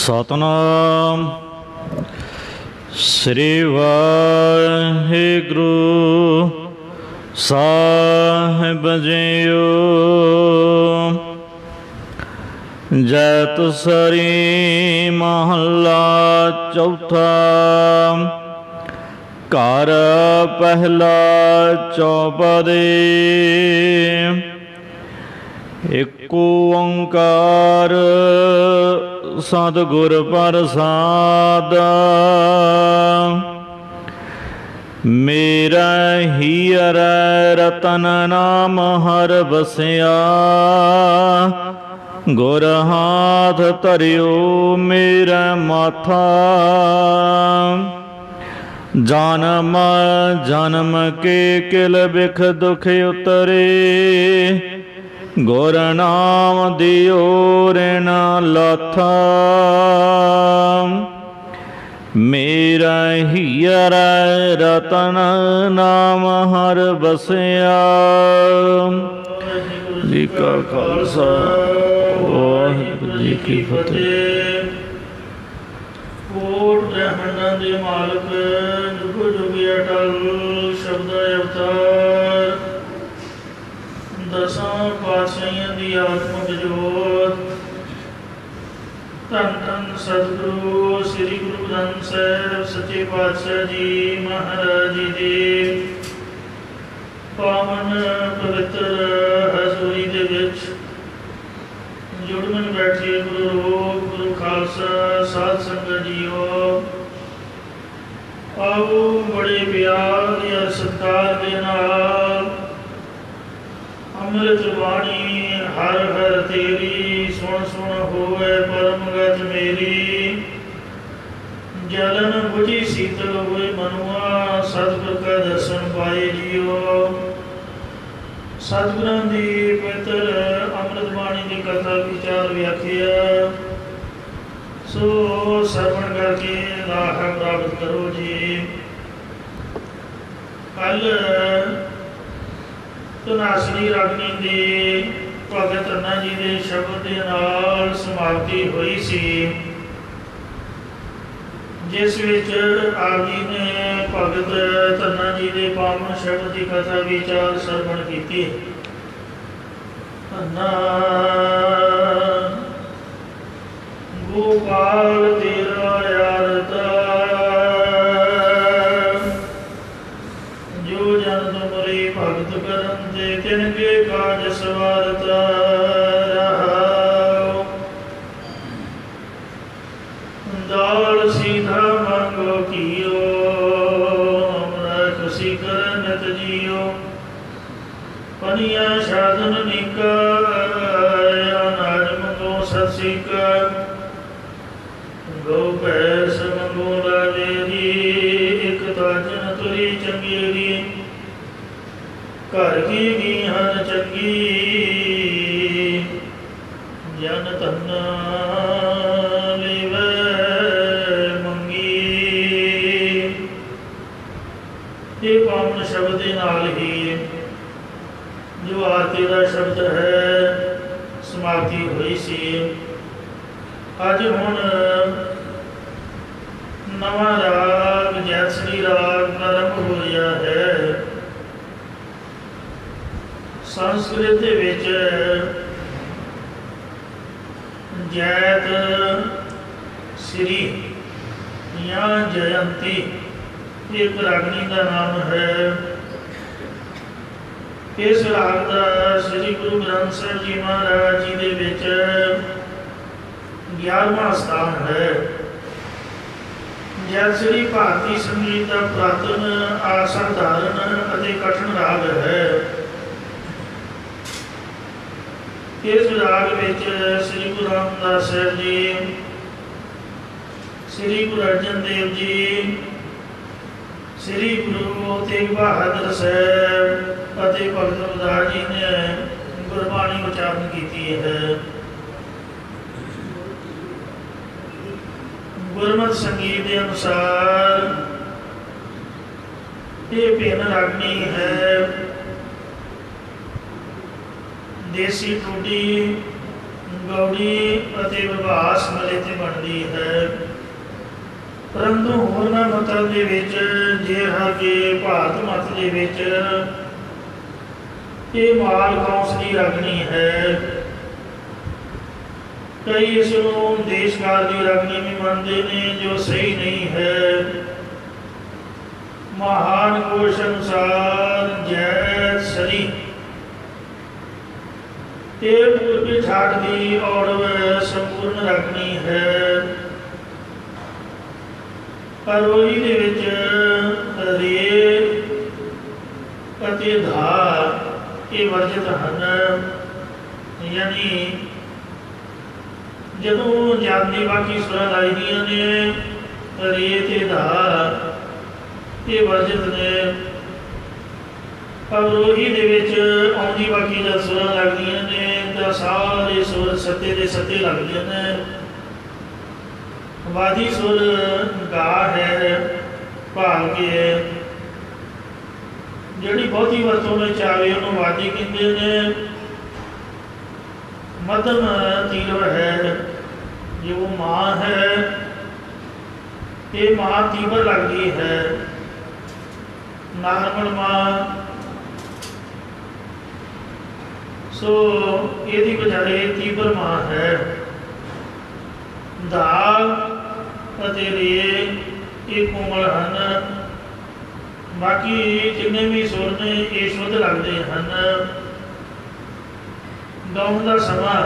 सतनाम श्री वाहिगुरु साहिब जीओ। जैत सरी महला चौथा। घर पहला चौपदे। एक ओंकार सतगुर प्रसाद। मेरा हीर रतन नाम हर बसिया। गुर हाथ धरियो मेरा माथा। जन्म जन्म के किल बिख दुख उतरे। गुर नाम दियो ऋण लाथा। मेरा हीर रतन नाम हर बसिया। जी का खालसा वाहिगुरू जी की फतेह। कोट ब्रह्मंडां दे मालक जुग जुग अटल शब्द अवतार। दसां पातशाहियां दी आत्मक जोत। धन धन सतगुरु श्री गुरु ग्रंथ साहिब सच्चे पातशाह जी महाराज जी दे पावन पवित्र हजूरी दे विच जुड़न बैठे गुरु रूप गुरु खालसा साध संगत जीओ। आओ बड़े प्यार या सत्कार दे नाल अमृत वाणी हर हर तेरी। सुन सुन होवे परमगत मेरी। जलन बुझी शीतल हुए मनुआ सतगुर का दर्शन पाए जियो। सतगुरां दी पवित्र अमृत वाणी की कथा विचार व्याख्या सो श्रवण करके लाभ प्राप्त करो जी। कल धनासरी रागनी दे भगत अन्ना जी के शब्द के नाल समाप्ति हुई सी। जिस विच आप जी ने भगत धन्ना जी के पावन शब्द की कथा विचार श्रवण की। धन्ना गोपाल तेरा यारता, जो जन तुमरे भगत करन ते तिनके काज सवारता। दाल सीधा मांगो कियो, खुशी कर नत जियो। पनिया साधन निका, अनाज मंगो ससिका। गौ भैंस मंगो लावेरी, एक ताजन तुरी चंगेरी। घर की गीहन चंगी, जन धन्ना पावन शब्द के नाल ही जो आरती का शब्द है समाप्ति हुई सी। अज हुण नवा राग जैसरी राग प्रारंभ हो रहा है। संस्कृत दे विच जैत श्री या जयंती एक रागनी का नाम है। इस राग का श्री गुरु ग्रंथ साहिब जी महाराज जी के विच 11वां स्थान है। जैसरी भारतीय संगीत का पुरातन असाधारण और कठिन राग है। इस राग विच श्री गुरु रामदास साहिब जी, श्री गुरु अर्जन देव जी, श्री गुरु तेग बहादुर साहब और भगत रविदास जी ने गुरबाणी उच्चारण की है। गुरमत संगीत के अनुसार ये भिन्न रागनी है। देसी टूटी गौड़ी और विभास मले ते बनती है। परंतु होरना मतां दे विच जिहा कि भारत मत दे विच ये माल कौंस की रागनी है। कई इसनूं देशकाल की रागनी भी मानते हैं, जो सही नहीं है। महान कोश अनुसार जैत सरी ये पूर्वी ठाठ की और संपूर्ण रागनी है। अरोही दे विच रे अते धा ये वर्जित हैं। यानी जदों जाती बाकी सुरां लाई दियां ने रे ते धा ये वर्जित ने। अवरोही दे विच आउंदी बाकी जद सुरां लगदियां ने तां सारे सुर सत्ते दे सत्ते लगदे ने। वादी सुर गा है भाल के जिहड़ी बहुती वरतों में आवे उन्होंने वादी कहते हैं। मध्यम तीव्र है जो वो माँ है, ये माँ तीव्र लगती है। नार्मल माँ सो यदि बजाय तीव्र माँ है। दाग रे ये कोमल हैं। बाकी जिन्ने भी सुर ने ये शुद्ध लगते हैं। गाउन का समा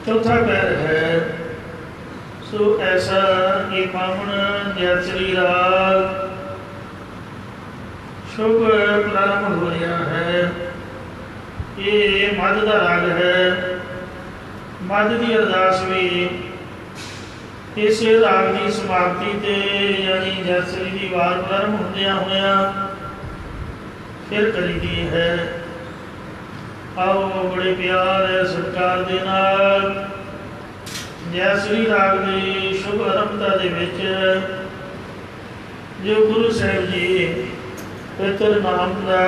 चौथा पैर है। सो ऐसा ये पावन जैसरी राग शुभ प्रारंभ हो रहा है। ये मध का राग है। मध की अरदास भी इस राग की समाप्ति ते यानी जैसरी की वार प्रारंभ होंदियां होया फिर करी दी है। आओ बड़े प्यार सत्कार दे नाल जैसरी राग की शुभ आरंभता दे विच जो गुरु साहिब जी पवित्र नाम का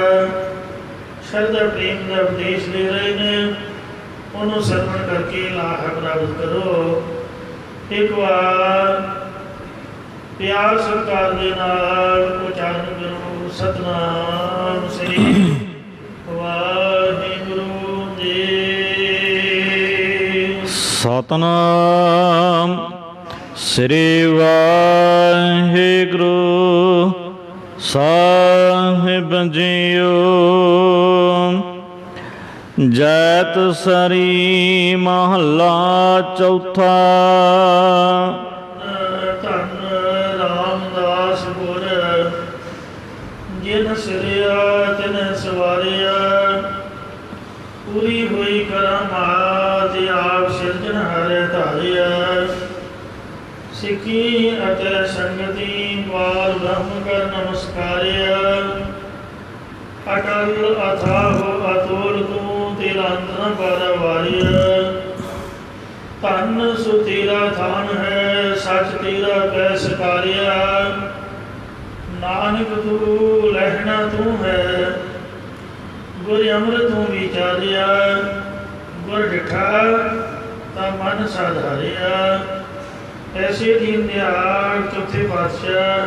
श्रद्धा प्रेम का उपदेश दे रहे हैं, उन्होंने श्रवण करके लाभ प्राप्त करो। एक बार प्यार सत्कार के नाल उच्चारण करो सतनाम श्री वाहिगुरु जी। सतनाम श्री वाहिगुरु साहिब जीओ। जैत सरी महला चौथा। धन रामदास गुर जिन सिरिया तिन सवारिया। पूरी हुई करामात आप सिरजनहार धारिया। सिखी अत संगति पार ब्रह्म कर नमस्कारिया। अटल अथाहो अतुल तू तेरा अंत न पारावारिया। धन सु तेरा थान है सच तेरा पै सकारिया। नानक तू लहना तू है गुर अमृत तू विचारिया। गुर डिठा ता मन साधारिया। ऐसे दीन दयाल चौथे पातशाह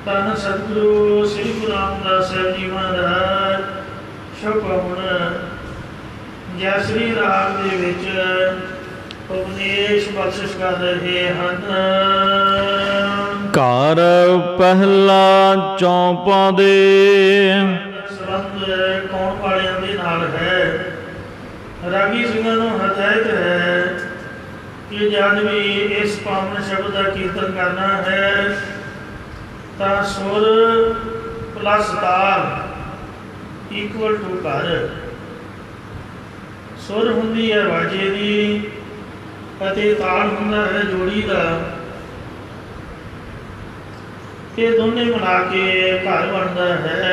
धन सतगुरु श्री गुरु रामदास साहब जी महाराज शुभकामन जयश्री राग दे विच उपदेश बख्शिश कर रहे हैं। घर पहला चौपां दे संबंध कौन वालियां दे नाल है। रागी ਸਿੰਘਾਂ ਨੂੰ हदायत है कि जब भी इस पावन शब्द का कीर्तन करना है तो सुर प्लस ताल इक्वल टू कर। सुर हुंदी है वाजे दी ਅਤੇ ਤਾਲ ਹੁੰਦਾ है जोड़ी का। ये दोनों मिला के घर बनता है।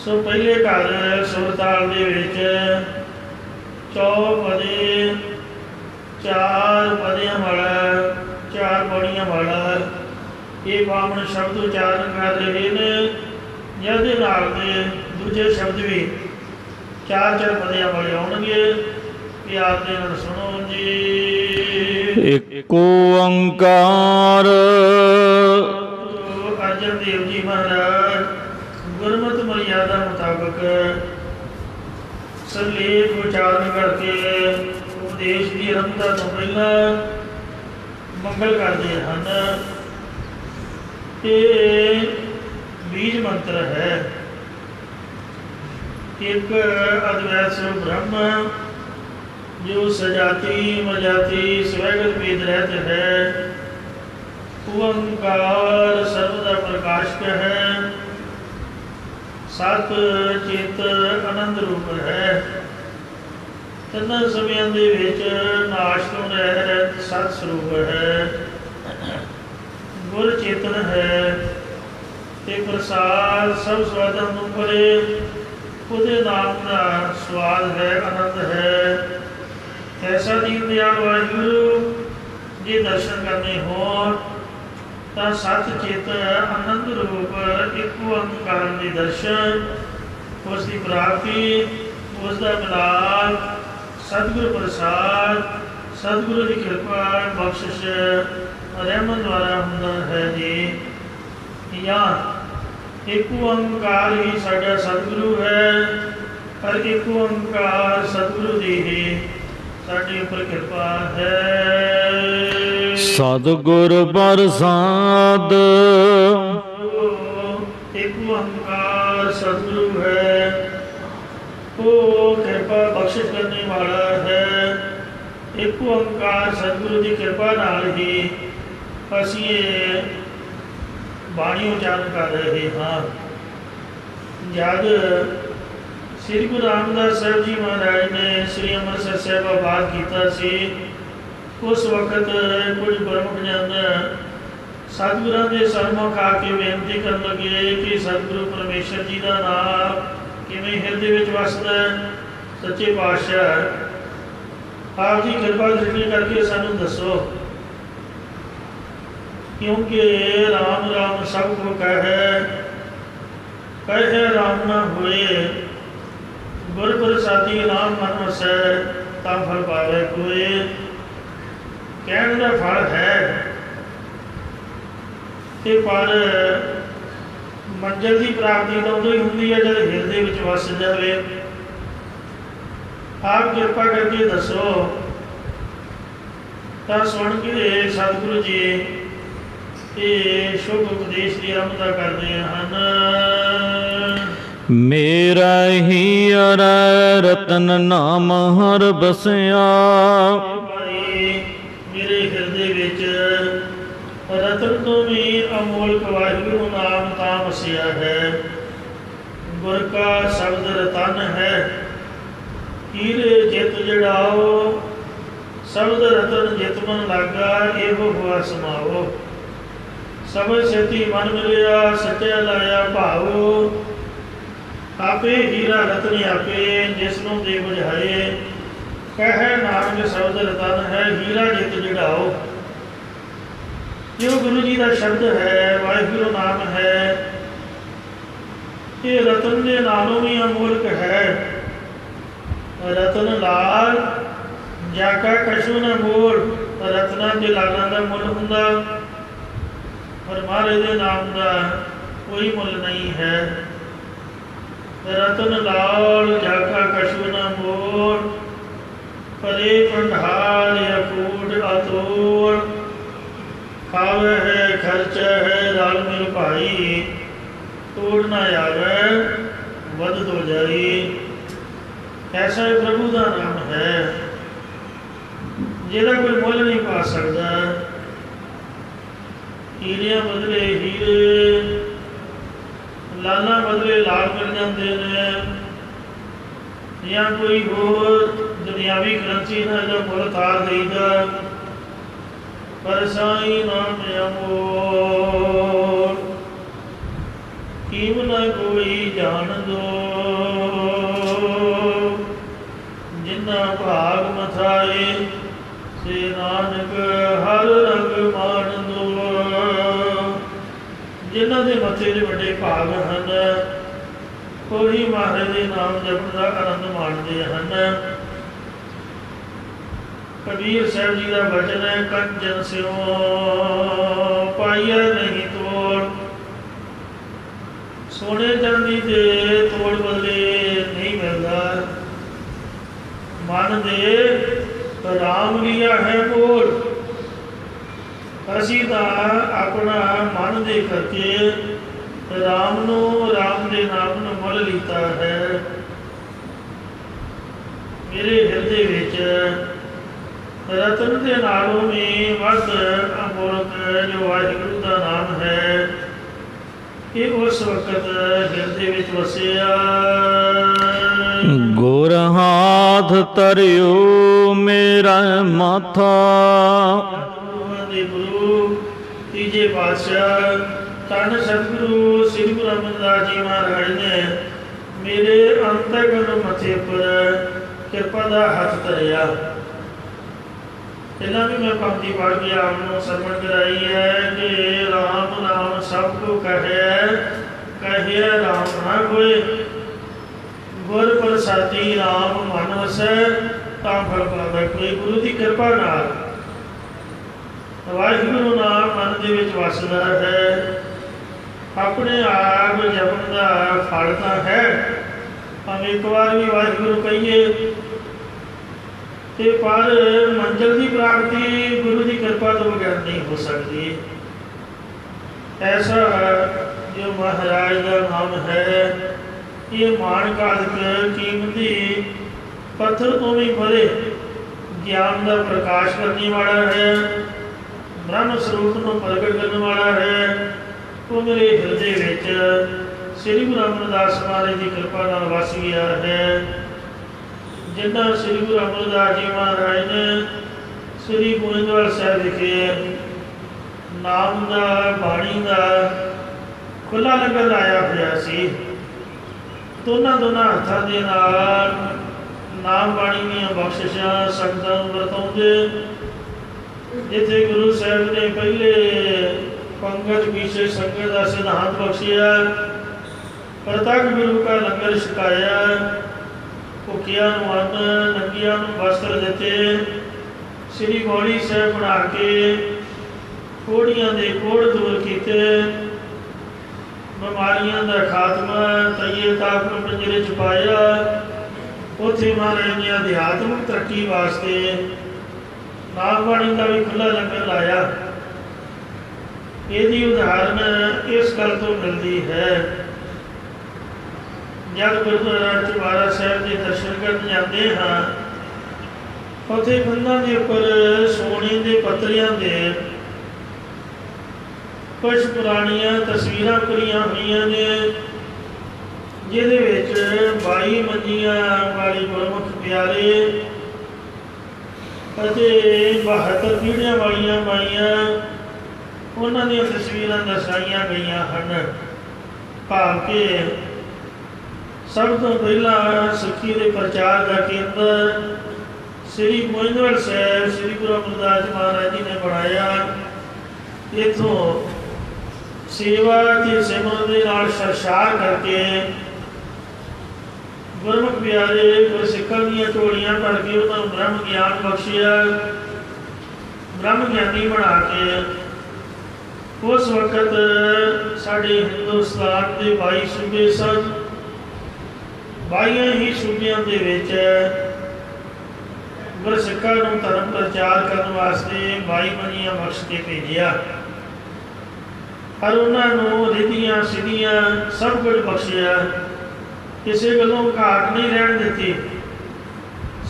सो पहले घर सुर ताल दे विच चौपदे चार पदियां वाला चार पौड़ियां वाला ये पावन शब्द उच्चारण कर रहे हैं। जिहदे नाल दे दूजे शब्द भी चार चार पदियां वाले आउणगे। प्यार दे नाल सुनो जी। एक ओंकार। अर्जन देव जी महाराज गुरमत मर्यादा मुताबिक सरलेख उच्चारण करके उपदेश की आरंभता तो पहला मंगल करते हैं। ये बीज मंत्र है। एक अद्वैत स्वरूप ब्रह्म जो सजाति मजाति स्वैगत वेद रहते है। ओंकार सर्वदा प्रकाशक है। सत चित आनंद रूप है। तिना समयां दे विच नाश तो रहत सत स्वरूप है। गुर चेतन है ते प्रसाद सब स्वादां नूं भरे। उहदे नाम का स्वाद है आनंद है। ऐसा दीन दयाल वाहिगुरु जे दर्शन करने हो तो सत चित आनंद रूप एक ओंकार के दर्शन उसकी प्राप्ति उसका मिलाप सतगुरु प्रसाद सतगुरु की कृपा बख्शिश रहमत द्वारा होंदा है जी। या एक ओंकार ही साडा सतगुरु है पर एक ओंकार सतगुरु दी ही साडे उपर कृपा है। सतगुर प्रसाद एक ओंकार सतगुरु है। वो कृपा बख्शिश करने वाला है। एक ओंकार सतगुरु की कृपा नाल ही असीं ये बाणी उच्चारण कर रहे हाँ। जब श्री गुरु रामदास साहब जी महाराज ने श्री अमृतसर साहब आबाद किया सी उस वक्त कुछ गुरमुख जन सतगुਰਾਂ के सन्मुख आके बेनती कर लगे कि सतगुरु परमेश्वर जी का नाम किवें हिरदे विच वसदा सच्चे पातशाह आप जी कृपा दृष्टि करके सानू दसो। क्योंकि राम राम सब को कहे राम न होए। गुर प्रसादी राम मन वसै ता फल पावे कोय। ਕਹਿਣ ਦਾ ਫਲ ਹੈ, ਤੇ ਪਰ ਮੰਜ਼ਿਲ ਦੀ ਪ੍ਰਾਪਤੀ ਤਾਂ ਉਦੋਂ ਹੀ ਹੁੰਦੀ ਹੈ ਜਦ ਹਿਰਦੇ ਵਿੱਚ ਵਸ ਜਾਵੇ। ਆਪ ਕਿਰਪਾ ਕਰਕੇ ਦੱਸੋ। ਤਾਂ ਸੁਣ ਕੇ ਸਤਿਗੁਰੂ ਜੀ ਇਹ ਸ਼ੁਭ ਉਪਦੇਸ਼ ਦੀ ਆਰੰਭਤਾ ਕਰਦੇ ਹਨ। ਮੇਰਾ ਹੀ ਅਰੈ ਰਤਨ ਨਾਮ ਹਰ ਬਸਿਆ। ਮੇਰੇ ਹਿਰਦੇ ਵਿੱਚ ਰਤਨ ਤੋਂ ਵੀ ਅਮੋਲਕ ਵਾਹਿਗੁਰੂ ਨਾਮ ਤਾਂ ਵਸਿਆ ਹੈ। ਗੁਰ ਕਾ ਸ਼ਬਦ ਰਤਨ ਹੈ। ਹੀਰੇ ਜਿਤ ਜੜਾਓ, ਸ਼ਬਦ ਰਤਨ ਜਿਤ ਮਨ ਲਾਗਾ, ਇਹੋ ਹੁਆ ਸਮਾਓ। ਸਬਦ ਸੇਤੀ ਮਨ ਮਿਲਿਆ, ਸੱਚਾ ਲਾਇਆ ਭਾਉ। ਆਪੇ ਹੀਰਾ ਰਤਨ ਆਪੇ, ਜਿਸ ਨੂੰ ਦੇ ਬੁਝਾਏ। ਕਹਿ ਨਾਨਕ ਸ਼ਬਦ ਰਤਨ ਹੈ, ਹੀਰਾ ਜਿਤ ਜੜਾਓ। ਜੋ ਗੁਰੂ ਜੀ ਦਾ ਸ਼ਬਦ ਹੈ, ਵਾਹਿਗੁਰੂ ਨਾਮ ਹੈ, ਇਹ ਰਤਨ ਦੇ ਨਾਲੋਂ ਵੀ ਅਮੋਲਕ ਹੈ। ਰਤਨ ਲਾਲ ਜਾ ਕਾ ਕਛੂ ਨਾ ਮੋਲ। ਰਤਨਾਂ ਦੇ ਲਾਲਾਂ ਦਾ ਮੁੱਲ ਹੁੰਦਾ, ਪਰ ਮਹਾਰਾਜ ਦੇ ਨਾਮ ਦਾ ਕੋਈ ਮੁੱਲ ਨਹੀਂ ਹੈ। ਰਤਨ ਲਾਲ ਜਾ ਕਾ ਕਛੂ ਨਾ ਮੋਲ, ਪਰੇ ਭੰਡਾਰ ਅਕੂਟ ਅਤੋੜ। ਖਾਵੇ ਹੈ ਖਰਚ ਹੈ ਰਲ ਮਿਲ ਭਾਈ, ਤੋੜ ਨਾ ਆਵੇ ਵਧ ਦੋ ਜਾਈ। ਐਸਾ ਹੀ ਪ੍ਰਭੂ ਦਾ ਨਾਮ ਹੈ ਜਿਹਦਾ ਕੋਈ ਮੁੱਲ ਨਹੀਂ ਪਾ ਸਕਦਾ। ਹੀਰਿਆਂ ਬਦਲੇ ਹੀਰੇ, ਲਾਲਾਂ ਬਦਲੇ ਲਾਲ ਮਿਲ ਜਾਂਦੇ ਨੇ, ਜਾਂ ਕੋਈ ਹੋਰ ਦੁਨਿਆਵੀ ਕਰੰਸੀ ਨਾਲ ਇਹਦਾ ਮੁੱਲ ਤਾਰ ਦੇਈਦਾ। ਪਰ ਸਾਈ ਨਾਮ ਅਮੋਲ, ਕੀਮ ਨਾ ਕੋਈ ਜਾਣ ਦੋ। ਜਿਨ੍ਹਾਂ ਭਾਗ ਮਥਾਏ, ਸੇ ਨਾਨਕ ਹਰ ਰੰਗ ਮਾਣ ਦੋ। ਜਿਨ੍ਹਾਂ ਦੇ ਮੱਥੇ ਦੇ ਵੱਡੇ ਭਾਗ ਹਨ, ਉਹੀ ਮਹਾਰਾਜ ਦੇ ਨਾਮ ਜਪਣ ਦਾ ਆਨੰਦ ਮਾਣਦੇ ਹਨ। ਕਬੀਰ ਸਾਹਿਬ ਜੀ ਦਾ ਵਚਨ ਹੈ, ਕੰਚਨ ਸਿਓ ਪਾਈਐ ਨਹੀਂ ਤੋੜ। ਸੋਨੇ ਚਾਂਦੀ ਦੇ ਤੋੜ ਬਦਲੇ ਨਹੀਂ ਮਿਲਦਾ। ਮਨ ਦੇ ਰਾਮ ਲੀਆ ਹੈ ਬੋਲ। ਅਸੀਂ ਤਾਂ ਆਪਣਾ ਮਨ ਦੇ ਕਰਕੇ ਰਾਮ ਨੂੰ, ਰਾਮ ਦੇ ਨਾਮ ਨੂੰ ਮੁੱਲ ਲੀਤਾ ਹੈ। ਮੇਰੇ ਹਿਰਦੇ ਵਿੱਚ ਰਤਨ ਦੇ ਨਾਲੋਂ ਵੀ ਵੱਧ ਅਮੋਲਕ ਜੋ ਵਾਹਿਗੁਰੂ ਦਾ ਨਾਮ ਹੈ, ਇਹ ਉਸ ਵਕਤ ਹਿਰਦੇ ਵਿੱਚ ਵਸਿਆ। ਗੁਰ ਹਾਥ ਧਰਿਓ ਮੇਰਾ ਮਾਥਾ। ਦੇ ਗੁਰੂ ਤੀਜੇ ਪਾਤਸ਼ਾਹ ਧੰਨ ਸਤਿਗੁਰੂ ਸ੍ਰੀ ਗੁਰੂ ਅਮਰਦਾਸ ਜੀ ਮਹਾਰਾਜ ਨੇ ਮੇਰੇ ਅੰਤਰਗਤ ਮੱਥੇ ਉੱਪਰ ਕਿਰਪਾ ਦਾ ਹੱਥ ਧਰਿਆ। ਪਹਿਲਾਂ ਵੀ ਮੈਂ ਪੰਕਤੀ ਪੜ੍ਹ ਕੇ ਆਪ ਨੂੰ ਸਰਵਣ ਕਰਾਈ ਹੈ ਕਿ ਰਾਮ ਨਾਮ ਸਭ ਕੋ ਕਹਿਆ, ਕਹਿਆ ਰਾਮ ਨਾ ਕੋਇ। ਗੁਰ ਪ੍ਰਸਾਦੀ ਰਾਮ ਮਨ ਵਸੈ, ਤਾਂ ਫਲ ਪਾਵੈ ਕੋਈ। ਗੁਰੂ ਦੀ ਕਿਰਪਾ ਨਾਲ ਵਾਹਿਗੁਰੂ ਨਾਮ ਮਨ ਦੇ ਵਿੱਚ ਵਸਦਾ ਹੈ। ਆਪਣੇ ਆਪ ਜਪਣ ਦਾ ਫਲ ਤਾਂ ਹੈ, ਭਾਵੇਂ ਇੱਕ ਵਾਰ ਵੀ ਵਾਹਿਗੁਰੂ ਕਹੀਏ, ਤੇ ਪਰ ਮੰਜ਼ਿਲ ਦੀ ਪ੍ਰਾਪਤੀ ਗੁਰੂ ਦੀ ਕਿਰਪਾ ਤੋਂ ਬਗੈਰ ਨਹੀਂ ਹੋ ਸਕਦੀ। ਐਸਾ ਜੋ ਮਹਾਰਾਜ ਦਾ ਨਾਮ ਹੈ, ਇਹ ਮਾਣਕਾਦਿਕ ਕੀਮਤੀ ਪੱਥਰ ਤੋਂ ਵੀ ਪਰੇ ਗਿਆਨ ਦਾ ਪ੍ਰਕਾਸ਼ ਕਰਨ ਵਾਲਾ ਹੈ। ਬ੍ਰਹਮ ਸਰੂਪ ਨੂੰ ਪ੍ਰਗਟ ਕਰਨ ਵਾਲਾ ਹੈ। ਉਹ ਮੇਰੇ ਹਿਰਦੇ ਵਿੱਚ ਸ੍ਰੀ ਗੁਰੂ ਅਮਰਦਾਸ ਮਹਾਰਾਜ ਦੀ ਕਿਰਪਾ ਨਾਲ ਵਸ ਗਿਆ ਹੈ। ਜਿਨ੍ਹਾਂ ਸ੍ਰੀ ਗੁਰੂ ਅਮਰਦਾਸ ਜੀ ਮਹਾਰਾਜ ਨੇ ਸ੍ਰੀ ਗੋਇੰਦਵਾਲ ਸਾਹਿਬ ਵਿਖੇ ਨਾਮ ਦਾ, ਬਾਣੀ ਦਾ ਖੁੱਲ੍ਹਾ ਲੰਗਰ ਲਾਇਆ ਹੋਇਆ ਸੀ। ਦੋਨਾਂ ਹੱਥਾਂ ਦੇ ਨਾਲ ਨਾਮ ਬਾਣੀ ਦੀਆਂ ਬਖਸ਼ਿਸ਼ਾਂ ਸੰਗਤਾਂ ਨੂੰ ਵਰਤਾਉਂਦੇ। ਜਿੱਥੇ ਗੁਰੂ ਸਾਹਿਬ ਨੇ ਪਹਿਲੇ ਪੰਗਤ ਵਿਸ਼ੇ ਸੰਗਤ ਦਾ ਸਿਧਾਂਤ ਬਖਸ਼ਿਆ, ਪ੍ਰਤੱਖ ਗੁਰੂ ਕਾ ਲੰਗਰ ਛਕਾਇਆ, ਭੁੱਖਿਆਂ ਨੂੰ ਅੰਨ, ਨੰਗੀਆਂ ਨੂੰ ਵਸਤਰ ਦਿੱਤੇ, श्री गौड़ी साहब बना के कोड़ियां दे कोड़ दूर किते, बीमारियां दा खात्मा, तईए ताप नूं पिंजरे च पाया। उत्थे महाराज ने अध्यात्मिक तरक्की वास्ते नागबाणी का भी खुला लंगर लाया। यदि उदाहरण इस गल तो मिलती है, जब गुरुद्वारा चुबारा साहब के दर्शन करने जाते हाँ, उत्थे कंधां के उपर सोने के पत्तरियां दे कुछ पुरानियां तस्वीरां करियां हुई ने, जिहदे विच 22 मंजियां वाली गुरमुख प्यारे अते 72 पीढ़ियां वालियां माइयां उन्हां दीयां तस्वीरां दर्शाईयां गईयां हन। भाव के सब तो पहला सिक्खी के प्रचार का केंद्र श्री गोविंदगढ़ साहब श्री गुरु अमरदास महाराज जी ने बनाया। इथों सेवा के सिमरन के नाल सरसार करके गुरमुख प्यारे गुरसिखां दीयां झोलियां भर के उन्होंने ब्रह्म ज्ञान बख्शिया, ब्रह्म ज्ञानी बना के उस वक्त साडे हिंदुस्तान के 22 सूबे सन। 22 ही सूबियां दे विच गुरसिखां नूं धर्म प्रचार करने वास्ते 22 मंजियां बख्श के भेजिया और उन्होंने रिधियां सिद्धियां सब कुछ बख्शिया, किसी गलों घाट नहीं रहन दी।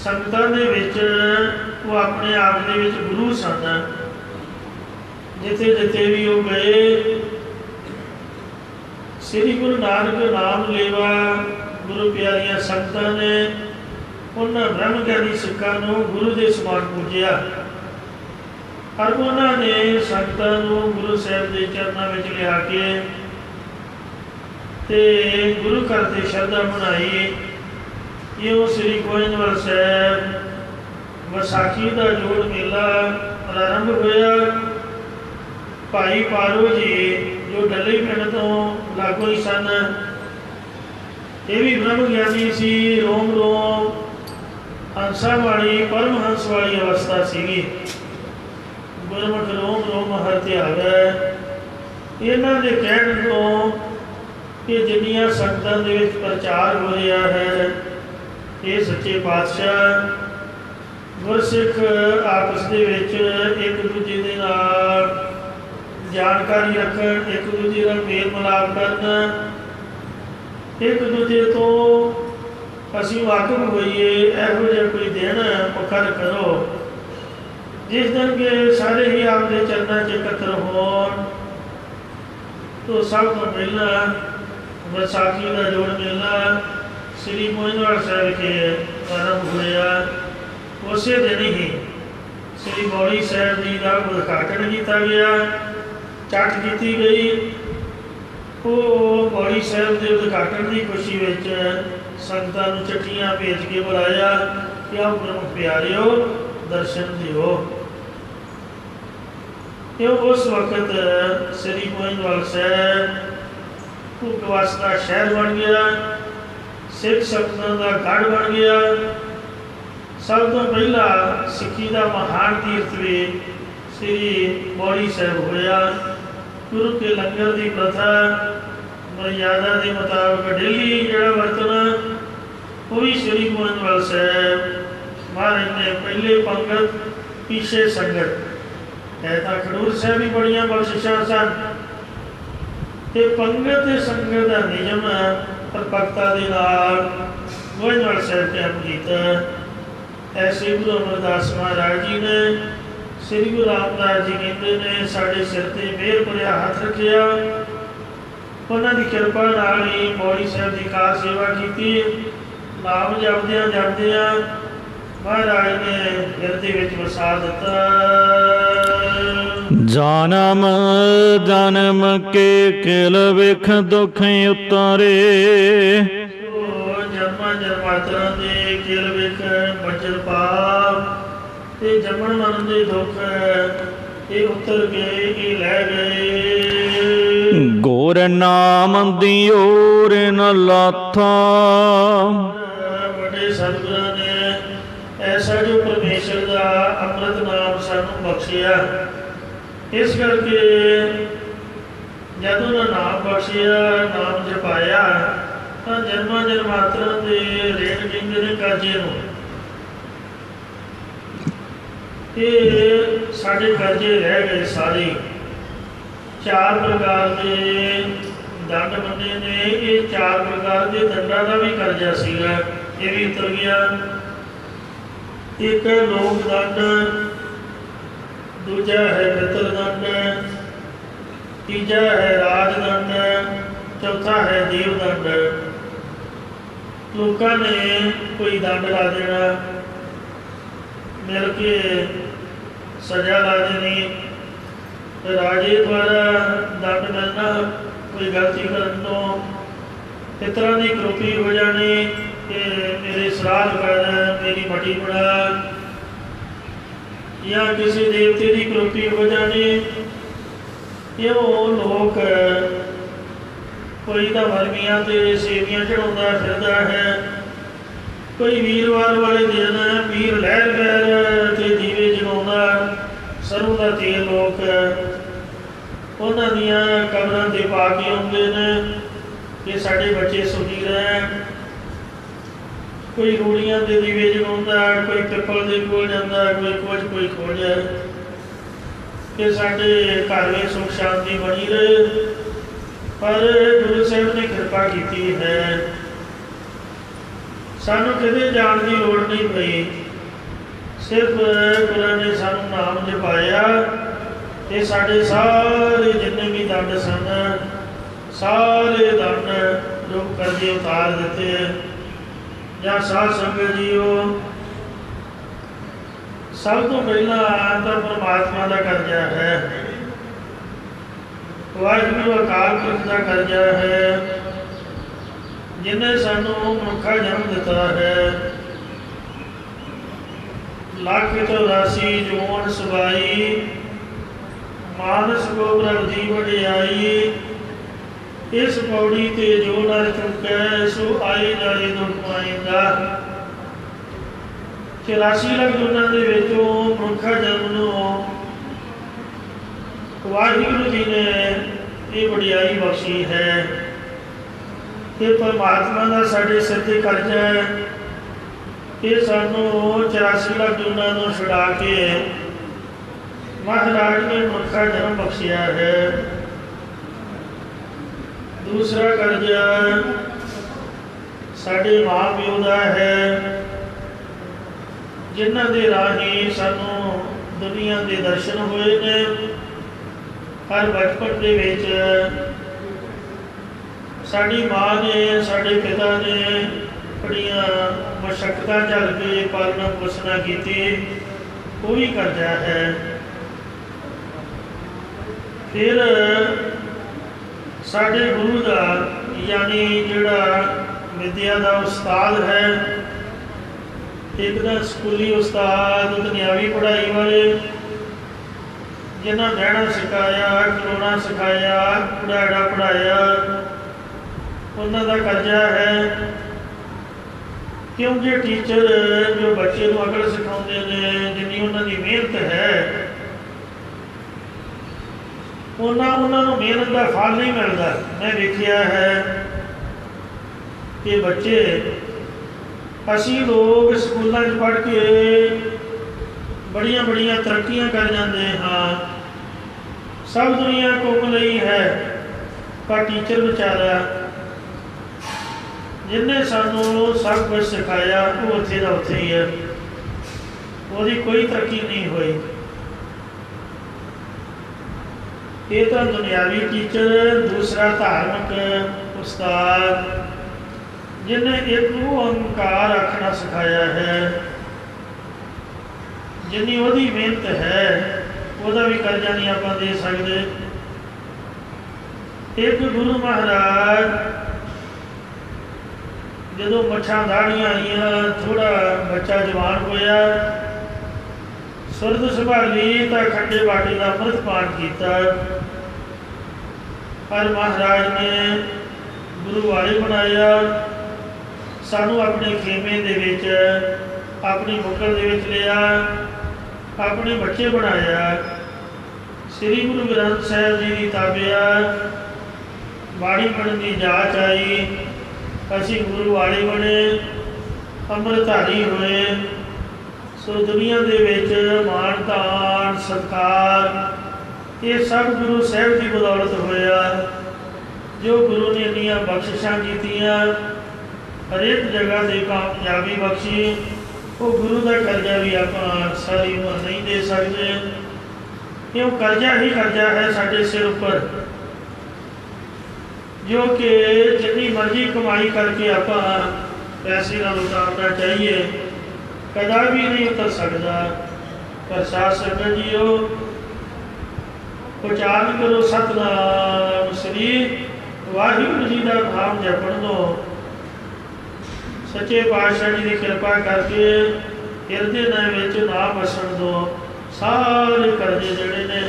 संगतां दे विच वो अपने आप दे विच गुरु सन। जिथे जिथे भी वो गए श्री गुरु नानक नाम लेवा गुरु प्यारियां संगतां ने उन्होंने ब्रह्म ज्ञानी सिखां नूं गुरु के समान पूजिया और उन्होंने संगतां नूं गुरु साहब के चरणों में लिया के ते गुरु घर से श्रद्धा बनाई। यो श्री गोविंदगढ़ साहब विसाखी का जोड़ मेला प्रारंभ होया। भाई पारो जी जो डली पिंड तो लागू ही सन, ये भी ब्रह्म ज्ञानी सी। रोम रोम हंसा वाली परमहंस वाली अवस्था सी। गुरमुख रोम रोम हर त्यागै। इन्हां दे कहण तो कि जिन्नियां संगतां दे विच प्रचार हो रहा है, ये सच्चे पातशाह गुरसिख आपस दे विच एक दूजे दे नाल जानकारी रखन, एक दूजे नाल मेल मिलाप करन, एक दूजे तो असीं वाकिफ होइए। इहो जिहा कोई दिन मुकर करो जिस दिन के सारे ही आपके चरणों च एकत्र होण। तो सब तो पहला विसाखी का जोड़ मेला श्री गोविंदगढ़ साहब के प्रारंभ होया। उस दिन ही श्री गौड़ी साहब जी का उद्घाटन किया गया, चट की गई। वो गौड़ी साहब के उद्घाटन की खुशी में संगतां नूं चिट्ठियां भेज के बुलाया कि आओ गुरमुख प्यारिओ दर्शन दिओ। क्यों उस वक्त श्री गोविंदगढ़ साहब भूखवास का शहर बन गया, सिख संगतां का गढ़ बन गया। सब तो पहला सिक्खी का महान तीर्थ भी श्री गौड़ी साहब होया। गुरु के लंगर की प्रथा मर्यादा के मुताबिक डेली जोड़ा वरतना वो भी श्री गोविंदगढ़ साहब महाराज ने पहले पंगत पीछे संगत है। तो खडूर साहब भी बड़िया बख्शिशां सन। ते पंगत संगत का नियम परपक्ता के नाल गोविंदगढ़ साहब कायम किया। ऐसे गुरु अमरदास महाराज जी ने श्री गुरु रामदास जी कहते ने साढ़े सिर ते मेहर भरिया हाथ रखिया। उन्होंने कृपा नाल ही पौड़ी साहब की कार सेवा की। नाम जपदियां जपदियां महाराज ने हिरदे विच वसा दिता। जन्म जन्म के किल विख दुख उतारे। जन्मां जन्मांतरां दे किल विख बचल पाप ते जमन मरण दे दुख ये उतर गए, ये लै गए। गुर नाम दी ओर न लाथा। बड़े सतगुरां ने ऐसा जो परमेश्वर ਪਰਮੇਸ਼ਰ ਦਾ ਅੰਮ੍ਰਿਤ ਨਾਮ ਸਾਨੂੰ ਬਖਸ਼ਿਆ। ਇਸ ਕਰਕੇ ਜਦੋਂ ਉਹਨਾਂ ਨਾਮ ਬਖਸ਼ਿਆ, ਨਾਮ ਜਪਾਇਆ, ਤਾਂ ਜਨਮਾਂ ਜਨਮਾਂਤਰਾਂ ਦੇ ਰੇਣ ਕਹਿੰਦੇ ਨੇ ਕਰਜ਼ੇ ਨੂੰ। ਇਹ ਸਾਡੇ ਕਰਜ਼ੇ ਰਹਿ ਗਏ ਸਾਰੇ। 4 ਪ੍ਰਕਾਰ ਦੇ ਦੰਡ ਮੰਨੇ ਨੇ। ਇਹ 4 ਪ੍ਰਕਾਰ ਦੇ ਦੰਡਾਂ ਦਾ ਵੀ ਕਰਜ਼ਾ ਸੀਗਾ, ਇਹ ਵੀ ਉਤਰ ਗਿਆ। ਇੱਕ ਲੋਕ ਦੰਡ, ਦੂਜਾ ਹੈ ਪਿਤਰ ਦੰਡ, ਤੀਜਾ ਹੈ ਰਾਜ ਦੰਡ, ਚੌਥਾ ਹੈ ਦੇਵ ਦੰਡ। ਲੋਕਾਂ ਨੇ ਕੋਈ ਦੰਡ ਲਾ ਦੇਣਾ, ਮਿਲ ਕੇ ਸਜ਼ਾ ਲਾ ਦੇਣੀ। ਰਾਜੇ ਦੁਆਰਾ ਦੰਡ ਮਿਲਣਾ ਕੋਈ ਗਲਤੀ ਕਰਨ ਤੋਂ। ਪਿਤਰਾਂ ਦੀ ਕਰੋਪੀ ਹੋ ਜਾਣੀ ਕਿ ਮੇਰੇ ਸਰਾਧ ਕਰ, ਮੇਰੀ ਮਟੀ ਬਣਾ। ਜਾਂ ਕਿਸੇ ਦੇਵਤੇ ਦੀ ਕਰੋਪੀ ਹੋ ਜਾਣੀ। ਉਹ ਲੋਕ ਕੋਈ ਤਾਂ ਵਰਮੀਆਂ ਤੇ ਸੇਵੀਆਂ ਚੜਾਉਂਦਾ ਫਿਰਦਾ ਹੈ, ਕੋਈ ਵੀਰਵਾਰ ਵਾਲੇ ਦਿਨ ਵੀਰ ਲਹਿਰ ਲਹਿਰ ਤੇ ਦੀਵੇ ਜਗਾਉਂਦਾ। ਸਰੋਂ ਦਾ ਤੇਲ ਲੋਕ ਉਹਨਾਂ ਦੀਆਂ ਕਬਰਾਂ 'ਤੇ ਪਾ ਕੇ ਆਉਂਦੇ ਨੇ ਕਿ ਸਾਡੇ ਬੱਚੇ ਸੁਖੀ ਰਹਿਣ। ਕੋਈ ਰੂੜੀਆਂ ਦੇ ਦੀਵੇ ਜਗਾਉਂਦਾ, ਕੋਈ ਪਿੱਪਲ ਦੇ ਕੋਲ ਜਾਂਦਾ, ਕੋਈ ਕੁਝ ਕੋਈ ਖੋਜ ਕਿ ਸਾਡੇ ਘਰ ਵਿੱਚ ਸੁਖ ਸ਼ਾਂਤੀ ਬਣੀ ਰਹੇ। ਪਰ ਗੁਰੂ ਸਾਹਿਬ ਨੇ ਕਿਰਪਾ ਕੀਤੀ ਹੈ, ਸਾਨੂੰ ਕਿਤੇ ਜਾਣ ਦੀ ਲੋੜ ਨਹੀਂ ਪਈ। ਸਿਰਫ ਗੁਰੂ ਨੇ ਸਾਨੂੰ ਨਾਮ ਜਪਾਇਆ ਤੇ ਸਾਡੇ ਸਾਰੇ ਜਿੰਨੇ ਵੀ ਦੰਡ ਸਨ, ਸਾਰੇ ਦੰਡ ਜੋ ਕਰਜ਼ੇ ਉਤਾਰ ਦਿੱਤੇ। ਜਾਂ ਸਾਧ ਸੰਗਤ ਜੀਓ, ਸਭ ਤੋਂ ਪਹਿਲਾਂ ਤਾਂ ਪਰਮਾਤਮਾ ਦਾ ਕਰਜ਼ਾ ਹੈ, ਵਾਹਿਗੁਰੂ ਅਕਾਲ ਪੁਰਖ ਦਾ ਕਰਜ਼ਾ ਹੈ, ਜਿਹਨੇ ਸਾਨੂੰ ਮਨੁੱਖਾ ਜਨਮ ਦਿੱਤਾ ਹੈ। 1,84 ਜੋਨ ਸਵਾਈ, ਮਾਨਸ ਕੋ ਪ੍ਰਭ ਦੀ ਵਡਿਆਈ। ਇਸ ਪੌੜੀ ਤੇ ਜੋ ਨਰ ਚੁੱਕੈ, ਸੋ ਆਏ ਜਾਏ ਦੁਖ ਪਾਏਂਦਾ। 84 ਲੱਖ ਜੋਨਾਂ ਦੇ ਵਿੱਚੋਂ ਮਨੁੱਖਾ ਜਨਮ ਨੂੰ ਵਾਹਿਗੁਰੂ ਜੀ ਨੇ ਇਹ ਵਡਿਆਈ ਬਖਸ਼ੀ ਹੈ। ਇਹ ਪਰਮਾਤਮਾ ਦਾ ਸਾਡੇ ਸਿਰ 'ਤੇ ਕਰਜ਼ਾ ਹੈ। ਇਹ ਸਾਨੂੰ 84 ਲੱਖ ਜੋਨਾਂ ਨੂੰ ਛੁਡਾ ਕੇ ਮਹਾਰਾਜ ਨੇ ਮਨੁੱਖਾ ਜਨਮ ਬਖਸ਼ਿਆ ਹੈ। ਦੂਸਰਾ ਕਰਜ਼ਾ ਸਾਡੇ ਮਾਂ ਪਿਓ ਦਾ ਹੈ, ਜਿਨ੍ਹਾਂ ਦੇ ਰਾਹੀਂ ਸਾਨੂੰ ਦੁਨੀਆ ਦੇ ਦਰਸ਼ਨ ਹੋਏ ਨੇ। ਹਰ ਬਚਪਨ ਦੇ ਵਿੱਚ ਸਾਡੀ ਮਾਂ ਨੇ, ਸਾਡੇ ਪਿਤਾ ਨੇ ਬੜੀਆਂ ਮੁਸ਼ੱਕਤਾਂ ਝੱਲ ਕੇ ਪਾਲਣਾ ਪੋਸ਼ਣਾ ਕੀਤੀ, ਉਹ ਵੀ ਕਰਜ਼ਾ ਹੈ। ਫਿਰ ਸਾਡੇ ਗੁਰੂ ਦਾ, ਯਾਨੀ ਜਿਹੜਾ ਵਿਦਿਆ ਦਾ ਉਸਤਾਦ ਹੈ, ਇੱਕ ਤਾਂ ਸਕੂਲੀ ਉਸਤਾਦ, ਦੁਨਿਆਵੀ ਪੜ੍ਹਾਈ ਵਾਲੇ, ਜਿਨ੍ਹਾਂ ਬਹਿਣਾ ਸਿਖਾਇਆ, ਖਲੋਣਾ ਸਿਖਾਇਆ, ਪੜ੍ਹਾੜਾ ਪੜ੍ਹਾਇਆ, ਉਹਨਾਂ ਦਾ ਕਰਜ਼ਾ ਹੈ। ਕਿਉਂਕਿ ਟੀਚਰ ਜੋ ਬੱਚੇ ਨੂੰ ਅਕਲ ਸਿਖਾਉਂਦੇ ਨੇ, ਜਿੰਨੀ ਉਹਨਾਂ ਦੀ ਮਿਹਨਤ ਹੈ, ਉਹਨਾਂ ਨੂੰ ਮਿਹਨਤ ਦਾ ਫਲ ਨਹੀਂ ਮਿਲਦਾ। ਮੈਂ ਵੇਖਿਆ ਹੈ ਕਿ ਬੱਚੇ, ਅਸੀਂ ਲੋਕ ਸਕੂਲਾਂ 'ਚ ਪੜ੍ਹ ਕੇ ਬੜੀਆਂ ਬੜੀਆਂ ਤਰੱਕੀਆਂ ਕਰ ਜਾਂਦੇ ਹਾਂ, ਸਭ ਦੁਨੀਆ ਘੁੰਮ ਲਈ ਹੈ, ਪਰ ਟੀਚਰ ਵਿਚਾਰਾ ਜਿਹਨੇ ਸਾਨੂੰ ਸਭ ਕੁਝ ਸਿਖਾਇਆ, ਉਹ ਉੱਥੇ ਦਾ ਉੱਥੇ ਹੀ ਹੈ, ਉਹਦੀ ਕੋਈ ਤਰੱਕੀ ਨਹੀਂ ਹੋਈ। ਇਹ ਤਾਂ ਦੁਨਿਆਵੀ ਟੀਚਰ। ਦੂਸਰਾ ਧਾਰਮਿਕ ਉਸਤਾਦ, ਜਿਹਨੇ ਇੱਕ ਓਂਕਾਰ ਆਖਣਾ ਸਿਖਾਇਆ ਹੈ, ਜਿੰਨੀ ਉਹਦੀ ਮਿਹਨਤ ਹੈ, ਉਹਦਾ ਵੀ ਕਰਜ਼ਾ ਨਹੀਂ ਆਪਾਂ ਦੇ ਸਕਦੇ। ਇੱਕ ਗੁਰੂ ਮਹਾਰਾਜ ਜਦੋਂ ਮੱਛਾਂ ਦਾੜੀਆਂ ਆਈਆਂ, ਥੋੜਾ ਬੱਚਾ ਜਵਾਨ ਹੋਇਆ, ਸੁਰਤ ਸੰਭਾਲੀ ਤਾਂ ਖੰਡੇ ਬਾਟੇ ਦਾ ਅੰਮ੍ਰਿਤ ਪਾਨ ਕੀਤਾ। ਪਰ ਮਹਾਰਾਜ ਨੇ ਗੁਰੂ ਵਾਲੇ ਬਣਾਇਆ, ਸਾਨੂੰ ਆਪਣੇ ਖੇਮੇ ਦੇ ਵਿੱਚ अपनी बुकल दे विच लिया, अपने बच्चे बनाया। श्री गुरु ग्रंथ साहिब जी की ताबिया बाणी पढ़न की जाच आई, असी गुरु वाले बने, अमृतधारी होए। सो दुनिया दे विच मान तान सत्कार ये सब गुरु साहिब की बदौलत होया। जो गुरु ने इन्नियां बख्शिशां कीतियां, हरेक जगह से कामयाबी बख्शी, वो गुरु का कर्जा भी आप सारी उम्र नहीं दे सकते, क्यों कर्जा ही कर्जा है साढ़े सिर उपर, जो कि जितनी मर्जी कमाई करके आप पैसे ना उतारना चाहिए, कदा भी नहीं उतर सकता। पर साथ संगत जीओ उच्चारण करो सतनाम श्री वाहिगुरू जी का नाम जपण दो। सच्चे पातशाह जी की कृपा करके हिरदे विच नाम वसन दो, सारे कर्जे जिहड़े ने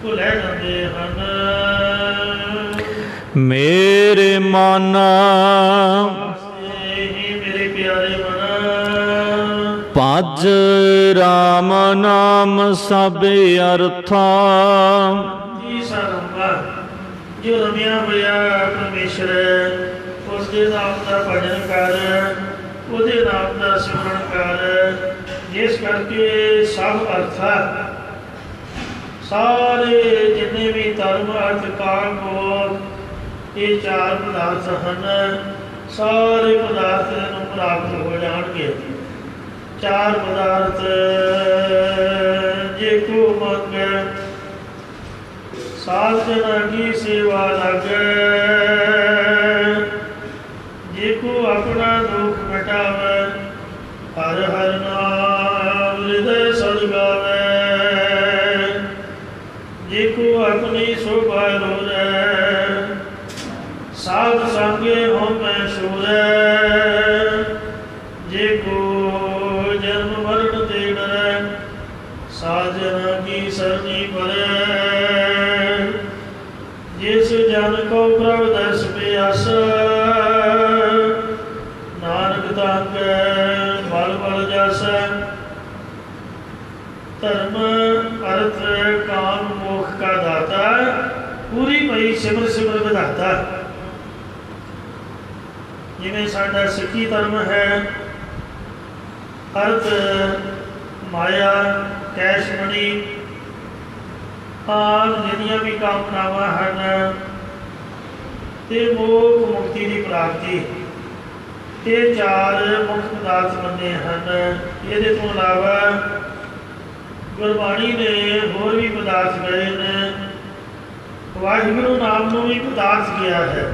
वो लै जाते हैं। मेरे माना मेरे प्यारे मना भज राम नाम सब अर्था। जो रमिया होया परमेश्वर उसके नाम का भजन कर, उसके नाम का सिमरन कर, जिस करके सब अर्थ सारे जिन्हें भी धर्म अर्थ काम क्रोध ये चार पदार्थ हैं, सारे पदार्थ प्राप्त हो जाएंगे। चार पदार्थ जे को मंगे सात जना की सेवा लगे, जेको अपना दुख मिटावे हर हर नाम हृदय सदगावे, जेको अपनी शोभा रोजे साध संगे होमे शूरे, जेको जन्म मरण ते डरे साजना की सरनी परे, जिस जन को प्रभु दर्श प्यास नानक तंग बल बल जस। धर्म अर्थ काम मोक्ष का दाता पूरी पई सिमर सिमर विधाता। जिमें साडा सिक्खी धर्म है, अर्थ माया कैश मनी आम जिन्नियां भी कामनावां हैं ते मोक्ष मुक्ति की प्राप्ति, ये चार मुख्य पदार्थ बने हैं। ये तो अलावा गुरबाणी ने होर भी पदार्थ गए ने, वाहिगुरू नाम को भी पदार्थ किया है।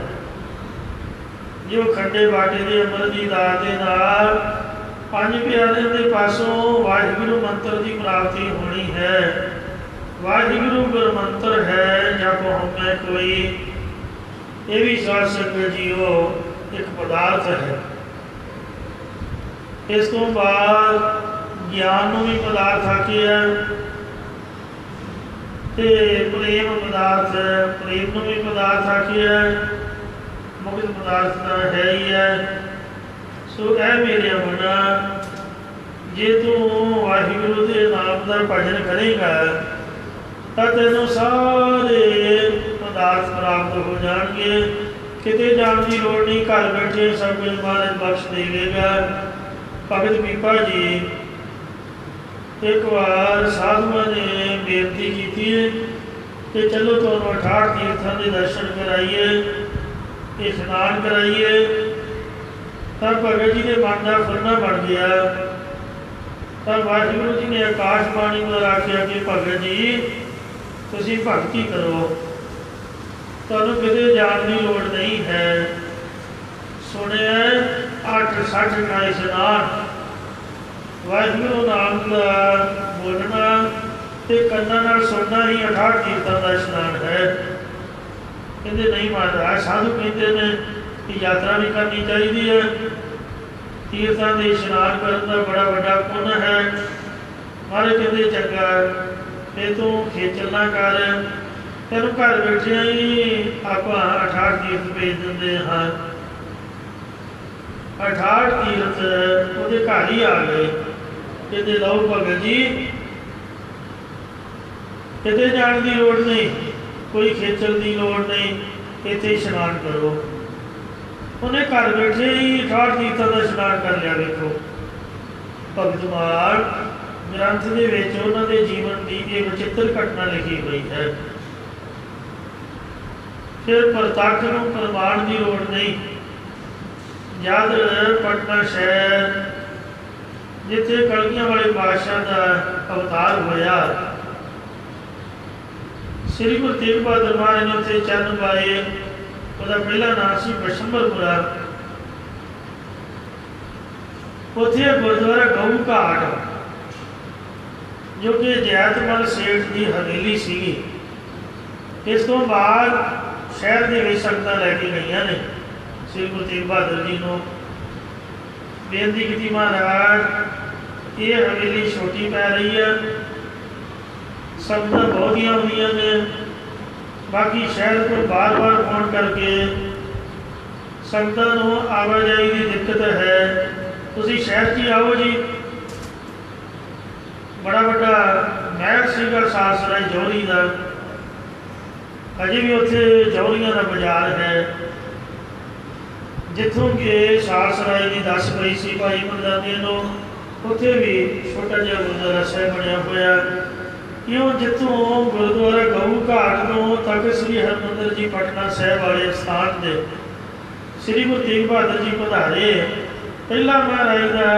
जो खंडे बाटे के अमर की दात के नाल पंज प्यारे के पासों वाहिगुरू मंत्र की प्राप्ति होनी है। वाहिगुरू गुर मंत्र है जब हमें कोई, ये भी साध संगत जीओ एक पदार्थ है। इस तो बाद ज्ञान को भी पदार्थ आखिया, ते प्रेम पदार्थ प्रेम को भी पदार्थ आखिया, मुक्त पदार्थ तो है ही है। सो ऐ मेरे बना जे तू वाहिगुरू के नाम का भजन करेगा तो तेनों सारे पदार्थ प्राप्त हो जाएंगे, किते जाने की लोड़ नहीं, घर बैठे सब कुछ महाराज बख्श देगा। भगत पीपा जी एक बार साधुआ ने बेनती की थी कि चलो तो 68 तीर्थों के दर्शन कराइए, स्नान कराइए। तब भगत जी के मन का फुरना बन गया। तब वाहिगुरू जी ने आकाशबाणी में आख्या कि भगत जी तुसी भगती करो, तुहानू किते जाने की लोड़ नहीं है। सुने 8-60 का स्नान, वाहिगुरू नाम का बोलना ते कन्ना नाल सुनना ही 68 तीर्थों का स्नान है। कहते नहीं महाराज, साधु कहते हैं कि यात्रा भी करनी चाहिए है, तीर्थों के स्नान करने का बड़ा बड़ा पुण्य है। महाराज कहते चंगा फिर तू खेचल ना कर, तेन घर बैठे ही आप 68 तीर्थ भेज देंगे हाँ। 68 तीर्थ वो घर ही आ गए। कहते लो भगत जी किते जाने की लोड़ नहीं, कोई खेचल की लोड़ नहीं, इत्थे इशनान करो। उन्हें घर बैठे ही 68 तीर्थों का इशनान कर लिया। देखो भगतमाल ग्रंथ के विच उन्हां दे जीवन की एक विचित्र घटना लिखी हुई है। फिर प्रतख नूं प्रमाण की लोड़ नहीं। जद पटना शहर जिथे कलगियां वाले पातशाह का अवतार होया, श्री गुरु तेग बहादुर महाराज ने उत्थे चरण पाए। उसका पहला नाम सी बशंबरपुरा। उत्थे गुरुद्वारा गऊ घाट जो कि जैतमल सेठ की हवेली सी। इस तो बाद शहर के विच संगतां लैके गईयां ने। श्री गुरु तेग बहादुर जी को बेनती की, महाराज ये हवेली छोटी पै रही है, संगतां बहुतियां हुई ने, बाकी शहर को बार बार फोन करके संगतां नूं आवाजाही की दिक्कत है, तुसीं शहर च आओ जी। बड़ा बड़ा महल सीगा सासराय जौहरी का, अजे भी उत्थे जौहरियां का बाजार है, जिथों के सासराय की दस पई सी भाई मरदाने नूं, उत्थे भी छोटा जिहा गुरुद्वारा साहिब बनया होया। इउं जिथों गुरुद्वारा गऊ घाट नूं तक श्री हरमंदिर जी पटना साहिब वाले स्थान से श्री गुरु तेग बहादुर जी पधारे। पहला महाराज का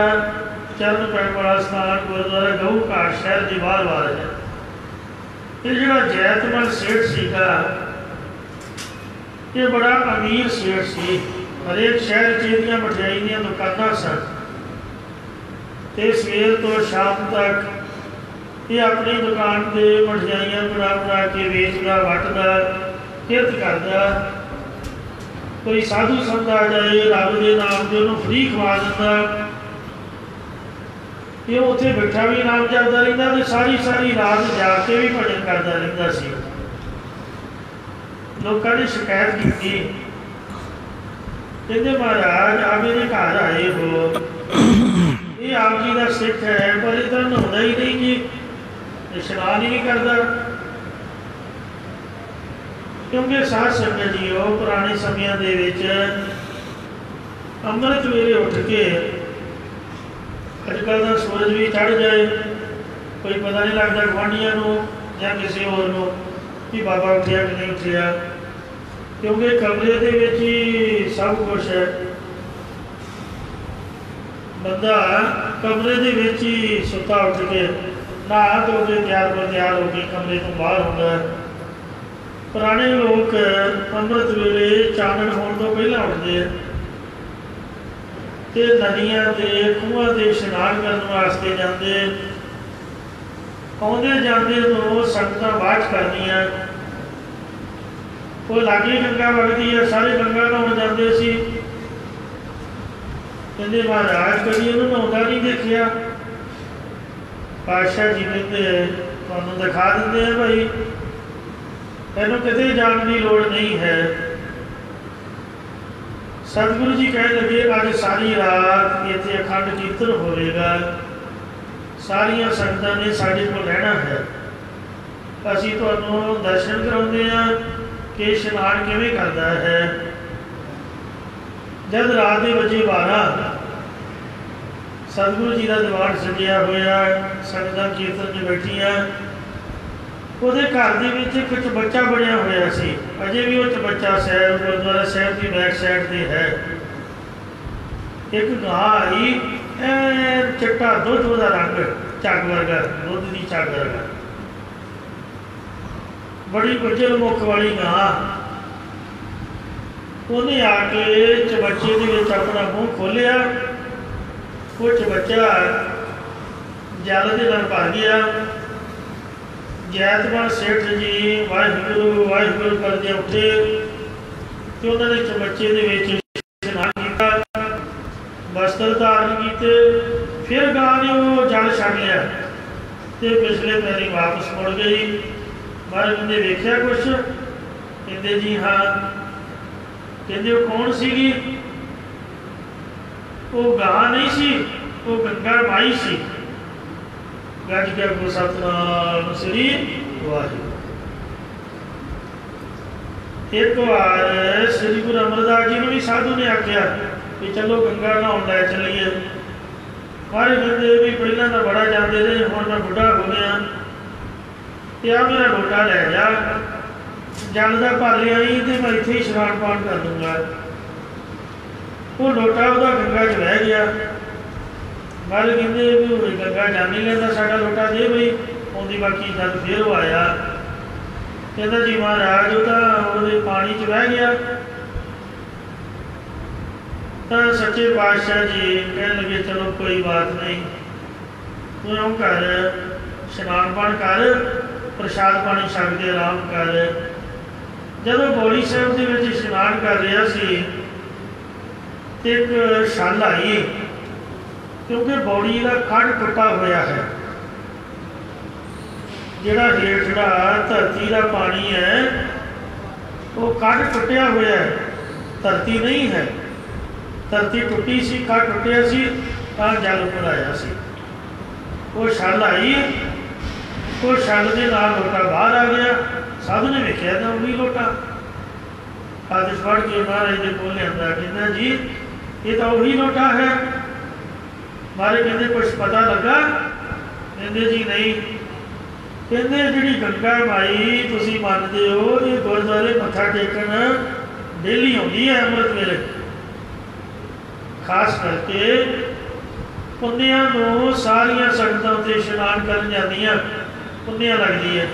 चरण पैण वाला स्थान गुरुद्वारा गऊ घाट शहर की बाहर वाल है। ये जो जैतमल सेठ सीगा, ये बड़ा अमीर सेठ सी। हरेक शहर च मठियाई दी दुकानां सन ते सवेर तो शाम तक ये अपनी दुकान से मठियाइयां बना के वेचदा, वटदा, किरत करदा। कोई साधु संत आ जाए रब के नाम से उन्होंने फ्री खवा दिता। ये उत्थे बैठा भी नाम जपदा रहिंदा ते सारी सारी रात जाग के भी भजन करता रहिंदा सी। लोगों ने शिकायत की, कहते महाराज आप मेरे घर आए हो, ये आप जी का सिख है, पर ये तो नहाता ही नहीं जी, इशनान ही नहीं करता। क्योंकि साध संगत जी वो पुराने समय दे विच अमृत वेले उठ के, अजकल का सूरज भी चढ़ जाए कोई पता नहीं लगता गुआढ़ियां नूं या किसी होर नूं कि बाबा उठिया कि नहीं उठिया, क्योंकि कमरे दे विच ही सब कुछ है। बंदा कमरे दे विच ही सुता उठ के नहा धो के तैयार होकर कमरे तो बाहर होंदा। पुराने लोग अमृत वेले चानण होने तो पहला उठते ते नदियां दे खूहां दे इशनान करने वास्ते जाते। आउंदे जाते तो संगतां बाच करदियां, वो लागे गंगा वगदी है, सारे गंगा नहाउण जाते सी। कहते महाराज कभी उन्होंने नहाउंदा नहीं देखिया। पातशाह जी कहते तुहानूं दिखा देंगे हैं भाई, तैनूं किते जाण की लोड़ नहीं है। सतगुरु जी कह लगे अज सारी रात इत्थे अखंड कीर्तन होवेगा, सारिया संगतां ने साडे कोल रहना है, असीं तुहानूं दर्शन कराउंदे हां कि इशनान किवें करदा है। जब रात के बजे 12 सतगुरु जी का दीवान सजिया होया, संगतां कीर्तन में बैठियां। ਉਹਦੇ घर ਦੇ ਵਿੱਚ ਇੱਕ ਚਬੱਚਾ ਬਣਿਆ ਹੋਇਆ ਸੀ, अजे भी वो चबच्चा साहब गुरुद्वारा साहब की बैक साइड से है। एक गां आई चिट्टा दुध का रंग झग वर्गा, दुध की झग वर्गा, बड़ी गुजर मुख वाली गां। उन्हें आके चबच्चे के अपना मूँह खोलिया, वो चबच्चा जल के नाल भर गया। जैतमल सेठ जी वाहिगुरू वाहिगुरू करदे उठे तो उन्होंने चबच्चे के इशनान किया, वस्त्र धारण किए, फिर गां ने वो जल छड़ लिया तो पिछले पैरी वापस मुड़ गई। महाराज कहते वेख्या कुछ? कहते जी हाँ। कहते वो कौन सीगी? वो गां नहीं सी, वो गंगा माई सी। ਗੱਜ ਕੇ ਕੋ ਸਤਨਾਮ ਸ੍ਰੀ ਵਾਹਿਗੁਰੂ। एक बार श्री गुरु अमरदास जी ने भी साधु ने आख्या कि चलो गंगा नहाउण लै चलीए। मारे कहते भी पहला तो बड़ा जाते थे, हुण मैं बुढ़ा हो गया, तो आ मेरा लोटा लै जा, जल का भर लिया ही तो मैं इत्थे ही इशनान पान कर दूंगा। वो लोटा वह गंगा च बह गया। मारे कहते भी गंगा जान नहीं लेंदा, साडा लोटा दे बई। आउंदी बाकी गल फिर वो आया, कहता जी महाराज वो तो पानी च बह गया। तो सच्चे पातशाह जी कह लगे चलो कोई बात नहीं, तू यूँ कर स्नान पान कर, प्रसाद पानी छक के आराम कर। जब बौड़ी साहब के विच स्नान कर रहा सी तो एक छल आई, क्योंकि बौड़ी का खड़ टुटा होया है। जिहड़ा हेठड़ा धरती का पानी है वो खड़ टुटिया हुआ है, धरती नहीं है। धरती टुटी सी, खड़ टुटिया सी, तां जल उपर आया सी। वो छल आई, वो छल के नाल लोटा बाहर आ गया। साधु ने वेख्या तो वही लोटा हथ फड़ के महाराज के कोल लिया, कहना जी ये तो वही लोटा है। मारे कहते कुछ पता लगा? कहते जी नहीं। कहते जी गंगा माई तुसी मानते हो, ये गुरुद्वारे मत्था टेकन डेली आती है अमृत वेले, खास करके पुन्निया सारिया संगतां उत्ते इशनान करन जांदियां, पुन्निया लगती है।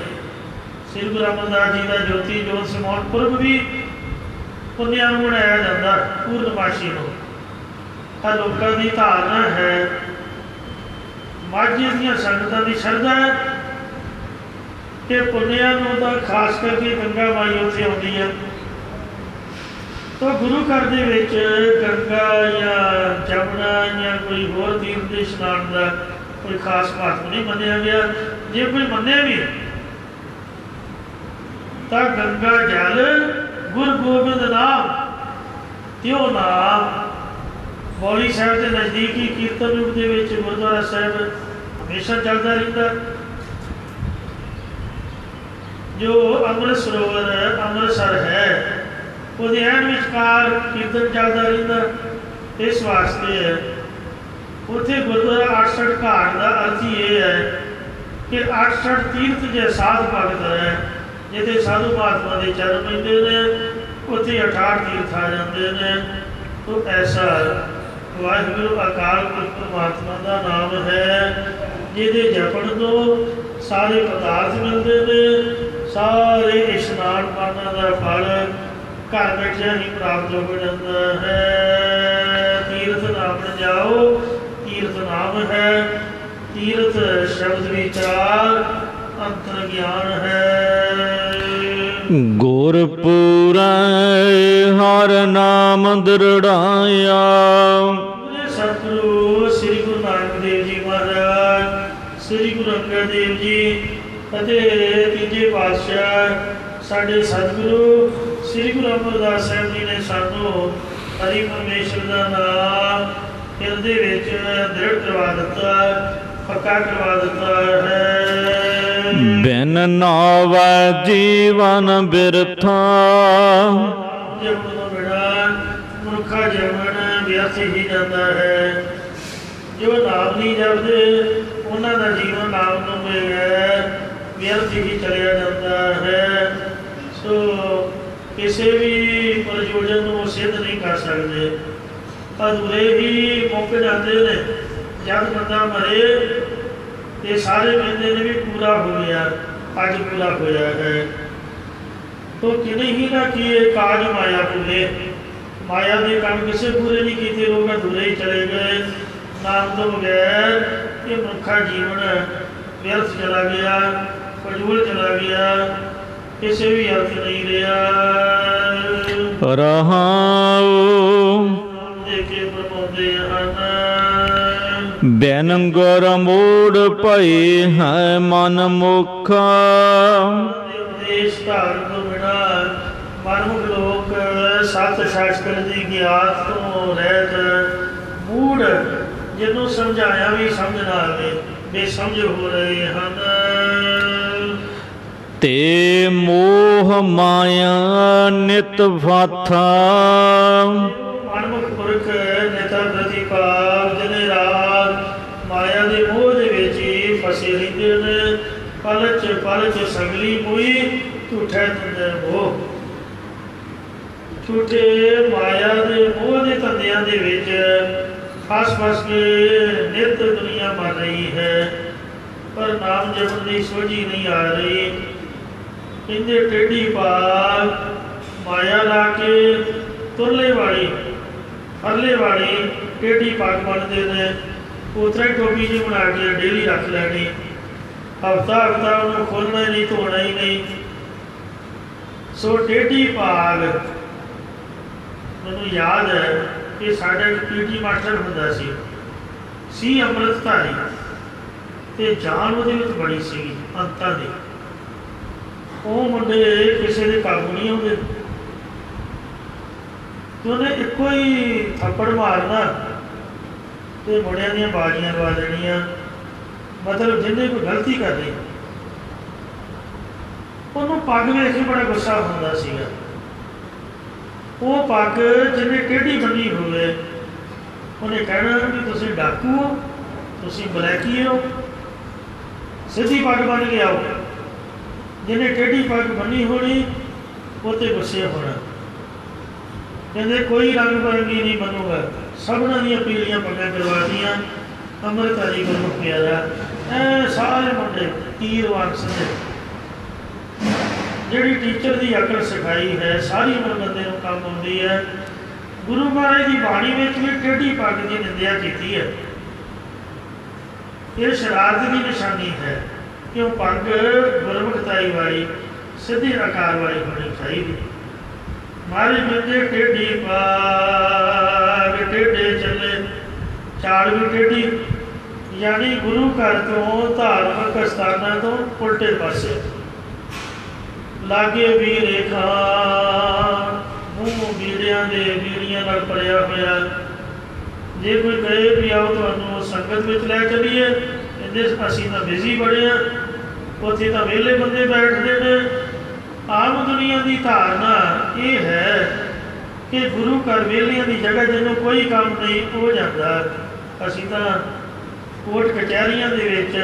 श्री गुरु अमरदास जी का ज्योति जोत समाउण पुरब भी पुन्निया मनाया जाता, पूर्णमाशी को। लोगों की धारणा है, माझे दी संगतां की श्रद्धा है कि पुन्निया तो खास करके गंगा माई उत्थे आउंदी है। तो गुरु घर दे विच गंगा या जमुना या कोई होर तीर्थ के इशनान का कोई खास महत्व नहीं मन्निया गया। जे कोई मन्ने भी तो गंगा जल गुरु गोबिंद नाम त्यो नाम बौली साहब के नज़दीक ही कीर्तन रूप के गुरुद्वारा साहब हमेशा चलता रहता। जो अमृत सरोवर अमृतसर है वो एन विचकार कीर्तन चलता रहता। इस वास्ते उत्थे गुरुद्वारा 68 घाट का अर्थ ये है कि 68 तीर्थ जो साध भगत है, जिथे साधु महात्मा के चरण पैंदे ने उत्थे 68 तीर्थ आ जाते हैं। तो ऐसा वाहिगुरु अकाल पुरख परमात्मा का नाम है, जिहदे जपण तो सारे पदार्थ मिलते हैं, सारे इशनान पाना का फल घर बैठे ही प्राप्त हो जाता है। तीर्थ नाम जाओ, तीर्थ नाम है, तीर्थ शब्द विचार अंतर ज्ञान है। गुरपुरै हर नाम दृढ़ाया। सतगुरु श्री गुरु नानक देव जी महाराज, श्री गुरु अंगद देव जी ਅਤੇ ਤੀਜੇ ਪਾਤਸ਼ਾਹ ਸਾਡੇ ਸਤਿਗੁਰੂ ਸ੍ਰੀ ਗੁਰੂ ਅਮਰਦਾਸ ਸਾਹਿਬ ਜੀ ਨੇ ਸਾਨੂੰ ਹਰੀ ਪਰਮੇਸ਼ਰ ਦਾ ਨਾਮ ਹਿਰਦੇ ਵਿੱਚ ਦ੍ਰਿੜ ਕਰਵਾ ਦਿੱਤਾ, ਪੱਕਾ ਕਰਵਾ ਦਿੱਤਾ ਹੈ। ਬਿਨ ਨਾਵੈ ਜੀਵਨ ਬਿਰਥਾ। ਜਪਣ ਤੋਂ ਬਿਨਾਂ ਮਨੁੱਖਾ ਜੀਵਨ ਵਿਅਰਥ ਹੀ ਜਾਂਦਾ ਹੈ। ਜੋ ਨਾਮ ਨਹੀਂ ਜਪਦੇ ਉਹਨਾਂ ਦਾ ਜੀਵਨ ਨਾਮ ਤੋਂ ਬਗੈਰ व्यर्थ ही चलिया जाता है। सो किसी भी प्रयोजन को सिद्ध नहीं कर सकते, अधूरे ही मौके जाते हैं। जब बंदा मरे तो सारे कहते हैं भी पूरा हो गया, अज पूरा होया है। तो किने ही ना किए काज माया पूरे, माया के काम किसी पूरे नहीं किए, लोग अधूरे ही चले गए। नाम तो बगैर ये मनुखा जीवन व्यर्थ चला गया, फजूल चला गया, किसी भी अर्थ नहीं रहा। रहाओ देखे प्रमोदे बिन गुर मूड भई है मन मुखा। उपदेश धारण तो बिना मनमुख लोक सत शास्त्र की ज्ञात तो रहत मूड, जिन्हों समझाया भी समझ ना आए, ਬੇਸਮਝ ਹੋ ਰਹੇ ਹਨ। ਤੇ ਮੋਹ ਮਾਇਆ ਨਿਤ ਫਾਥਾ। ਮਨਮੁਖ ਪੁਰਖ ਨਿਤਾ ਪ੍ਰਤੀਪਾਲ ਦਿਨ ਰਾਤ ਮਾਇਆ ਦੇ ਮੋਹ ਦੇ ਵਿੱਚ ਹੀ ਫਸੇ ਰਹਿੰਦੇ ਨੇ। ਪਲ ਚ ਸਗਲੀ ਮੋਈ ਝੂਠੇ ਧੰਦੇ ਮੋਹ। ਝੂਠੇ ਮਾਇਆ ਦੇ ਮੋਹ ਦੇ ਧੰਦਿਆਂ ਦੇ ਵਿੱਚ ਫਸ ਕੇ ਨਿਤ ਦੁਨੀਆ ਮਰ ਰਹੀ ਹੈ, ਪਰ ਨਾਮ ਜਪਣ ਦੀ ਸੋਝੀ ਨਹੀਂ ਆ ਰਹੀ। ਕਹਿੰਦੇ ਟੇਢੀ ਭਾਗ ਮਾਇਆ ਲਾ ਕੇ ਤੁਰਲੇ ਵਾਲੀ ਫਰਲੇ ਵਾਲੀ ਟੇਢੀ ਪੱਗ ਬਣਦੇ ਨੇ। ਉਤਰਾ ਟੋਪੀ ਜਿਹੀ ਬਣਾ ਕੇ ਡੇਲੀ ਰੱਖ ਲੈਣੀ, ਹਫਤਾ ਉਹਨੂੰ ਖੋਲ੍ਹਣਾ ਹੀ ਨਹੀਂ, ਧੋਣਾ ਹੀ ਨਹੀਂ। ਸੋ ਟੇਢੀ ਭਾਗ, ਮੈਨੂੰ ਯਾਦ ਹੈ ਕਿ ਸਾਡਾ ਇੱਕ ਪੀਟੀ ਮਾਸਟਰ ਹੁੰਦਾ ਸੀ ਅੰਮ੍ਰਿਤਧਾਰੀ, ਅਤੇ ਜਾਨ ਉਹਦੇ ਵਿੱਚ ਬੜੀ ਸੀਗੀ ਅੰਤਾਂ ਦੀ। ਉਹ ਮੁੰਡੇ ਕਿਸੇ ਦੇ ਕਾਬੂ ਨਹੀਂ ਆਉਂਦੇ, ਅਤੇ ਉਹਨੇ ਇੱਕੋ ਹੀ ਥੱਪੜ ਮਾਰਨਾ ਅਤੇ ਮੁੰਡਿਆਂ ਦੀਆਂ ਬਾਜ਼ੀਆਂ ਲਵਾ ਦੇਣੀਆਂ। ਮਤਲਬ ਜਿਹਨੇ ਕੋਈ ਗਲਤੀ ਕਰ ਲਈ ਉਹਨੂੰ ਪੱਗ ਵੇਖ ਕੇ ਬੜਾ ਗੁੱਸਾ ਹੁੰਦਾ ਸੀਗਾ। ਉਹ ਪੱਗ ਜਿਹਨੇ ਟੇਢੀ ਬੰਨੀ ਹੋਵੇ ਉਹਨੇ ਕਹਿਣਾ ਵੀ ਤੁਸੀਂ ਡਾਕੂ ਹੋ, ਤੁਸੀਂ ਬਲੈਕੀ ਹੋ, ਸਿੱਧੀ ਪੱਗ ਬੰਨ੍ਹ ਕੇ ਆਓ। ਜਿਹਨੇ ਟੇਢੀ ਪੱਗ ਬੰਨੀ ਹੋਣੀ ਉਹ 'ਤੇ ਗੁੱਸੇ ਹੋਣਾ। ਕਹਿੰਦੇ ਕੋਈ ਰੰਗ ਬਰੰਗੀ ਨਹੀਂ ਬਣੂਗਾ, ਸਭਨਾਂ ਦੀਆਂ ਪੀਲੀਆਂ ਪੱਗਾਂ ਕਰਵਾਤੀਆਂ। ਅੰਮ੍ਰਿਤਧਾਰੀ ਗੁਰਮੁਖ ਪਿਆਰਾ ਐ ਸਾਰੇ ਮੁੰਡੇ ਤੀਰਵਾਨ ਸਮਝੇ। ਜਿਹੜੀ ਟੀਚਰ ਦੀ ਅਕਲ ਸਿਖਾਈ ਹੈ ਸਾਰੀ ਉਮਰ ਬੰਦੇ ਨੂੰ ਕੰਮ ਆਉਂਦੀ ਹੈ। ਗੁਰੂ ਮਹਾਰਾਜ ਦੀ ਬਾਣੀ ਵਿੱਚ ਵੀ ਟੇਢੀ ਪੱਗ ਦੀ ਨਿੰਦਿਆ ਕੀਤੀ ਹੈ। ਇਹ ਸ਼ਰਾਰਤ ਦੀ ਨਿਸ਼ਾਨੀ ਹੈ ਕਿ ਉਹ ਪੱਗ ਗੁਰਮੁਖਤਾਈ ਵਾਲੀ ਸਿੱਧੇ ਆਕਾਰ ਵਾਲੀ ਹੋਣੀ ਚਾਹੀਦੀ। ਮਹਾਰਾਜ ਕਹਿੰਦੇ ਟੇਢੀ ਪੱਗ ਟੇਢੇ ਚੱਲੇ, ਚਾਲ ਵੀ ਟੇਢੀ, ਯਾਨੀ ਗੁਰੂ ਘਰ ਤੋਂ ਧਾਰਮਿਕ ਸਥਾਨਾਂ ਤੋਂ ਉਲਟੇ ਪਾਸੇ। ਲਾਗੇ ਵੀ ਰੇਖਾ, ਮੂੰਹ ਬੀੜੀਆਂ ਨਾਲ ਭਰਿਆ ਹੋਇਆ। ਜੇ ਕੋਈ ਕਹੇ ਵੀ ਆਓ ਤੁਹਾਨੂੰ ਸੰਗਤ ਵਿੱਚ ਲੈ ਚੱਲੀਏ, ਕਹਿੰਦੇ ਅਸੀਂ ਤਾਂ ਬਿਜ਼ੀ ਬੜੇ ਹਾਂ, ਉੱਥੇ ਤਾਂ ਵਿਹਲੇ ਬੰਦੇ ਬੈਠਦੇ ਨੇ। ਆਮ ਦੁਨੀਆ ਦੀ ਧਾਰਨਾ ਇਹ ਹੈ ਕਿ ਗੁਰੂ ਘਰ ਵਿਹਲਿਆਂ ਦੀ ਜਗ੍ਹਾ, ਜਿਹਨੂੰ ਕੋਈ ਕੰਮ ਨਹੀਂ ਉਹ ਜਾਂਦਾ। ਅਸੀਂ ਤਾਂ ਕੋਰਟ ਕਚਹਿਰੀਆਂ ਦੇ ਵਿੱਚ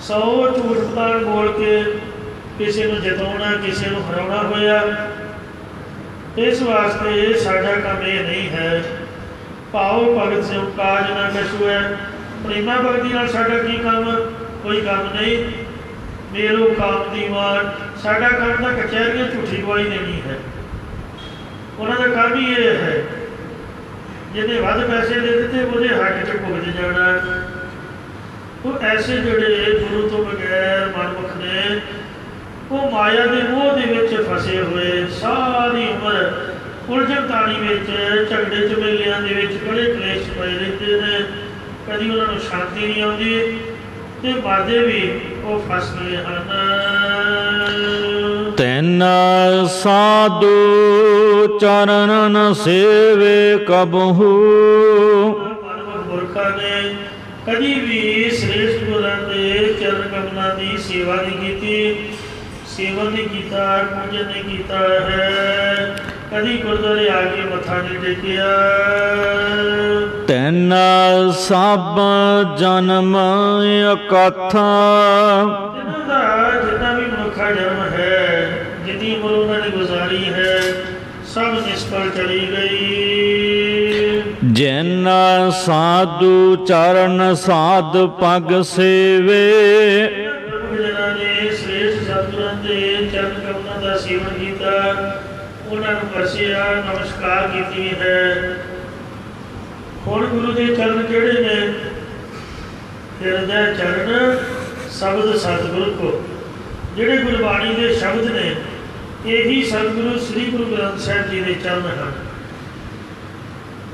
100 ਝੂਠ ਪਤਾਲ ਬੋਲ ਕੇ ਕਿਸੇ ਨੂੰ ਜਿਤਾਉਣਾ, ਕਿਸੇ ਨੂੰ ਹਰਾਉਣਾ ਹੋਇਆ। ਇਸ ਵਾਸਤੇ ਸਾਡਾ ਕੰਮ ਇਹ ਨਹੀਂ ਹੈ। ਭਾਉ ਭਗਤ ਸਿਉ ਕਾਜ ਨਾ ਕਛੁ ਹੈ। ਪ੍ਰੇਮਾ ਭਗਤੀ ਨਾਲ ਸਾਡਾ ਕੀ ਕੰਮ? ਕੋਈ ਕੰਮ ਨਹੀਂ। ਮੇਰੋ ਕੰਮ ਦੀਵਾਨ, ਸਾਡਾ ਕੰਮ ਤਾਂ ਕਚਹਿਰੀਆਂ ਝੂਠੀ ਗਵਾਹੀ ਦੇਣੀ ਹੈ। ਉਹਨਾਂ ਦਾ ਕੰਮ ਹੀ ਇਹ ਹੈ, ਜਿਹਨੇ ਵੱਧ ਪੈਸੇ ਦੇ ਦਿੱਤੇ ਉਹਦੇ ਹੱਕ 'ਚ ਭੁਗਤ ਜਾਣਾ। ਉਹ ਐਸੇ ਜਿਹੜੇ ਗੁਰੂ ਤੋਂ ਬਗੈਰ ਮਨਮੁਖ ਨੇ, ਉਹ ਮਾਇਆ ਦੇ ਮੋਹ ਦੇ ਵਿੱਚ ਫਸੇ ਹੋਏ ਸਾਰੀ ਉਮਰ ਉਲਝਣ ਤਾਣੀ ਵਿੱਚ, ਝਗੜੇ ਝਮੇਲਿਆਂ ਦੇ ਵਿੱਚ ਬੜੇ ਕਲੇਸ਼ ਪਏ ਰਹਿੰਦੇ ਨੇ। ਕਦੀ ਉਹਨਾਂ ਨੂੰ ਸ਼ਾਂਤੀ ਨਹੀਂ ਆਉਂਦੀ ਅਤੇ ਮਰਦੇ ਵੀ ਉਹ ਫਸ ਗਏ ਹਨ। ਤੈਨ ਸਾਧੂ ਚਰਨ ਨ ਸੇਵੇ ਕਬਹੂ। ਮਨਮੁਖ ਪੁਰਖਾਂ ਨੇ ਕਦੀ ਵੀ ਸ੍ਰੇਸ਼ਟ ਗੁਰਾਂ ਦੇ ਚਰਨ ਕਮਲਾਂ ਦੀ ਸੇਵਾ ਨਹੀਂ ਕੀਤੀ, ਸੇਵਨ ਨਹੀਂ ਕੀਤਾ, ਪੂਜਨ ਨਹੀਂ ਕੀਤਾ ਹੈ। ਕਦੀ ਗੁਰਦੁਆਰੇ ਆ ਕੇ ਮੱਥਾ ਨਹੀਂ ਟੇਕਿਆ। ਤੈਨ ਸਭ ਜਨਮ ਅਕਥਾ। ਇਹਨਾਂ ਦਾ ਜਿੰਨਾ ਵੀ ਮਨੁੱਖਾ ਜਨਮ ਹੈ, ਜਿੰਨੀ ਉਮਰ ਉਹਨਾਂ ਨੇ ਗੁਜ਼ਾਰੀ ਹੈ, ਸਭ ਨਿਸ਼ਫਲ ਚਲੀ ਗਈ। ਜਿਨ ਸਾਧੂ ਚਰਨ ਸਾਧ ਪਗ ਸੇਵੇ। ਜਿਹਨਾਂ ਨੇ ਸ੍ਰੇਸ਼ਟ ਸਤਿਗੁਰਾਂ ਦੇ ਚਰਨ ਕਮਲਾਂ ਦਾ ਸੇਵਨ ਕੀਤਾ, ਉਹਨਾਂ ਨੂੰ ਪਰਸਿਆ, ਨਮਸਕਾਰ ਕੀਤੀ ਹੈ। ਹੁਣ ਗੁਰੂ ਦੇ ਚਰਨ ਕਿਹੜੇ ਨੇ? ਹਿਰਦੈ ਚਰਨ ਸ਼ਬਦ ਸਤਿਗੁਰੂ ਕੋ। ਜਿਹੜੇ ਗੁਰਬਾਣੀ ਦੇ ਸ਼ਬਦ ਨੇ, ਇਹੀ ਸਤਿਗੁਰੂ ਸ੍ਰੀ ਗੁਰੂ ਗ੍ਰੰਥ ਸਾਹਿਬ ਜੀ ਦੇ ਚਰਨ ਹਨ।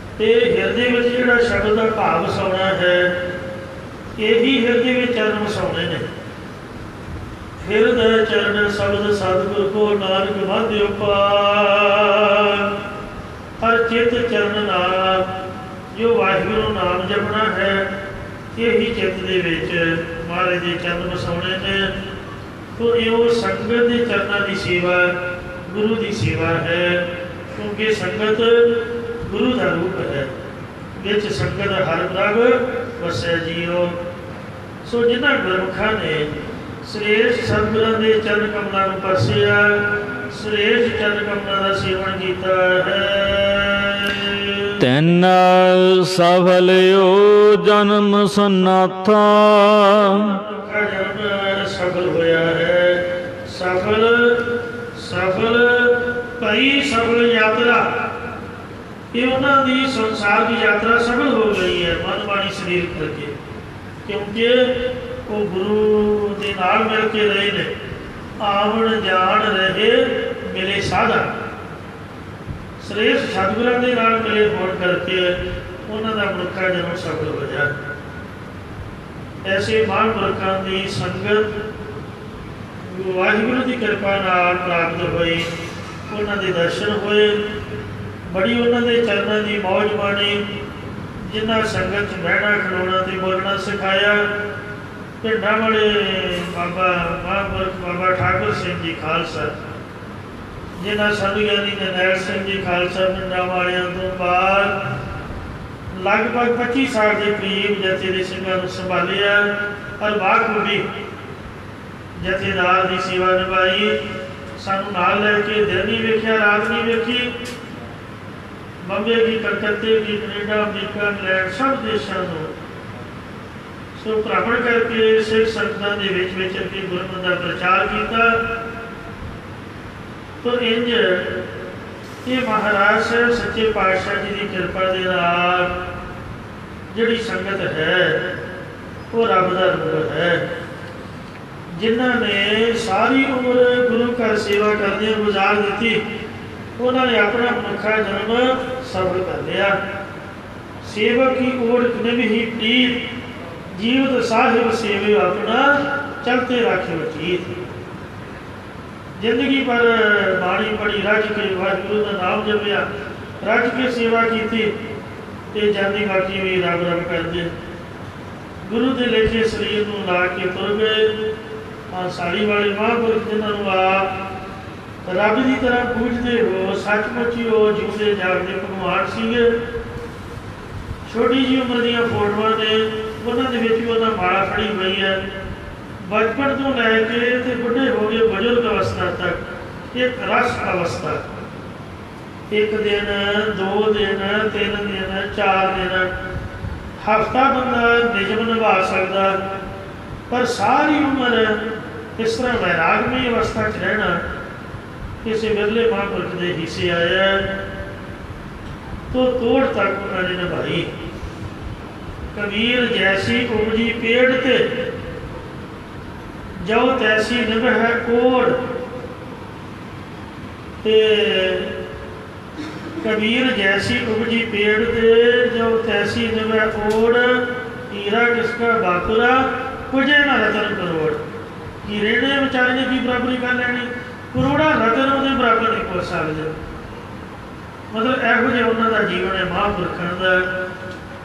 ਅਤੇ ਹਿਰਦੇ ਵਿੱਚ ਜਿਹੜਾ ਸ਼ਬਦ ਦਾ ਭਾਵ ਵਸਾਉਣਾ ਹੈ, ਇਹੀ ਹਿਰਦੇ ਵਿੱਚ ਚਰਨ ਵਸਾਉਣੇ ਨੇ। ਹਿਰਦੈ ਚਰਨ ਸ਼ਬਦ ਸਤਿਗੁਰ ਕੋ, ਨਾਨਕ ਵਾਧਿਓ ਪਾਰ। ਹਰ ਚਿੱਤ ਚਰਨ ਨਾਮ, ਜੋ ਵਾਹਿਗੁਰੂ ਨਾਮ ਜਪਣਾ ਹੈ, यही चित्त दे विच महाराज के चरण वसाने ने। तो ये संगत के चरणों की सेवा गुरु की सेवा है, क्योंकि संगत गुरु का रूप है। विच संगत हर प्रभ वसै जियो। सो जिन्होंने गुरमुखा ने श्रेष्ठ सतगुਰਾਂ के चरण कमलों को परसिया, श्रेष्ठ चरण कमलों का सेवन किया है। तैन सफल हो जन्म सन्नाथा। जन्म सफल होया है, सफल सफल भाई सफल यात्रा। ये उन्होंने संसार की यात्रा सफल हो गई है मन वाणी शरीर करके, क्योंकि वो गुरु के नाल मिल के रहे ने, आवन जान रहे मिले साधा। श्रेष्ठ सतगुਰਾਂ के नाल मिले होने करके उन्होंने मनुखा जन्म सफल होया। ऐसे महापुरखों की संगत वाहिगुरु की कृपा नाल प्राप्त हुई, उन्होंने दर्शन हुए, बड़ी उन्होंने चरणों की मौज माणी। जिन्हें संगत बहना खड़ोना तो बोलना सिखाया। पिंडा वाले बाबा महापुरख बाबा ठाकुर सिंह जी खालसा, जिन्हें साधु ज्ञानी नरनैल सिंह जी खालसा पिंडा वालियों तो बाद लगभग 25 साल के करीब जथे के सिंघां नूं संभालिया और बाखूबी जथेदार की सेवा निभाई। सानू नाल लैके दिन नहीं वेख्या रात नहीं वेखी। बंबे की, कलकत्ते की, कनेडा, अमरीका, इंग्लैंड सब देशों को सो भ्रमण करके सिख संगतां दे विच विचर के गुरमत का प्रचार किया। तो इंज ये महाराज साहब सच्चे पातशाह जी की कृपा के नाल जिहड़ी संगत है वो रब का रूप है, जिन्होंने सारी उम्र गुरु घर सेवा करदे गुजार दी। उन्होंने अपना मनुखा जन्म सफल कर लिया। सेवक की ओर निभ ही प्रीत, जीवत साहिब सेवे अपना चलते राखे वचीत। जिंदगी पर बाणी पढ़ी, रज के वाहिगुरु का नाम जपिया, रज के सेवा की, जानी बाकी भी रब रब करते। गुरु के लेखे शरीर को ला के तुर गए। साड़ी वाले महापुरख जिन्होंने आप रब की तरह पूजते हो, सचमुच ही वो जिउंदे जागदे भगवान सीगे। छोटी जी उम्र दी फोटोआं ने उन्होंने उन्होंने माला फड़ी हुई है। बचपन तो लैके तो बुढ़े हो गए बुजुर्ग अवस्था तक एक रस अवस्था, एक दिन, 2 दिन, 3 दिन, 4 दिन, हफ्ता बंदा निजम निभा सकता, पर सारी उम्र इस तरह वैरागमय अवस्था च रहना किसी बिरले महापुरख के हिस्से आया। तो तोड़ तक उन्होंने निभाई। कबीर जैसी उपजी पेड़ ते जो तैसी निभ है ओढ़। कबीर जैसी उपजी पेड़ ते जो तैसी निभ है ओढ़। हीरा किसका बापुरा कुजे ना रतन करोड़। हीरे ने बेचारे ने की बराबरी कर लैनी, करोड़ा रतन उसके बराबर नहीं पहुँच सकते। मतलब यहो जिहा उन्होंने जीवन है महापुरखों का।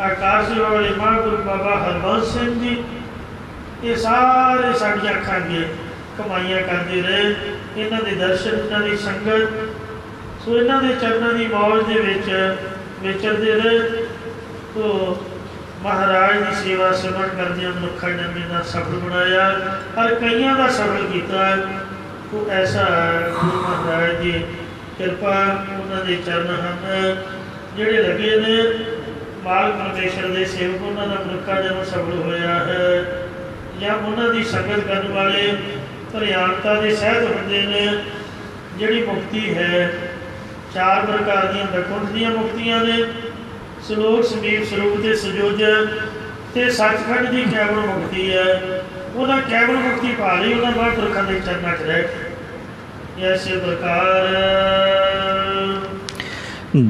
आकाश सेवा वाले महापुरख बाबा हरबंस सिंह जी, ये सारे साड़ियाँ अखा अगे कमाइयाँ करते रहे। इन्हों के दर्शन, इन्हों की संगत, सो इन्हों के चरणों की मौज के विचरते रहे। तो महाराज की सेवा सिमरन करदे मनुखा जन्म का सफल बनाया और कई का सफल किया। तो ऐसा गुरु महाराज की कृपा, उन्होंने चरण हैं जोड़े लगे ने। बाल परमेश्वर के सेवक उन्होंने मनुखा जन्म सफल होया है, या उन्होंने संगत करने वाले प्रयाणता के सहत होंगे ने। जिहड़ी मुक्ति है 4 प्रकार दी दकुंठ दी मुक्तियां ने, श्लोक समीप स्वरूप के सजोजन ते सचखंड की कैवल मुक्ति है। उन्हें कैवल मुक्ति पा ली उन्होंने महापुरखों के चरणों च रह के। ऐसे प्रकार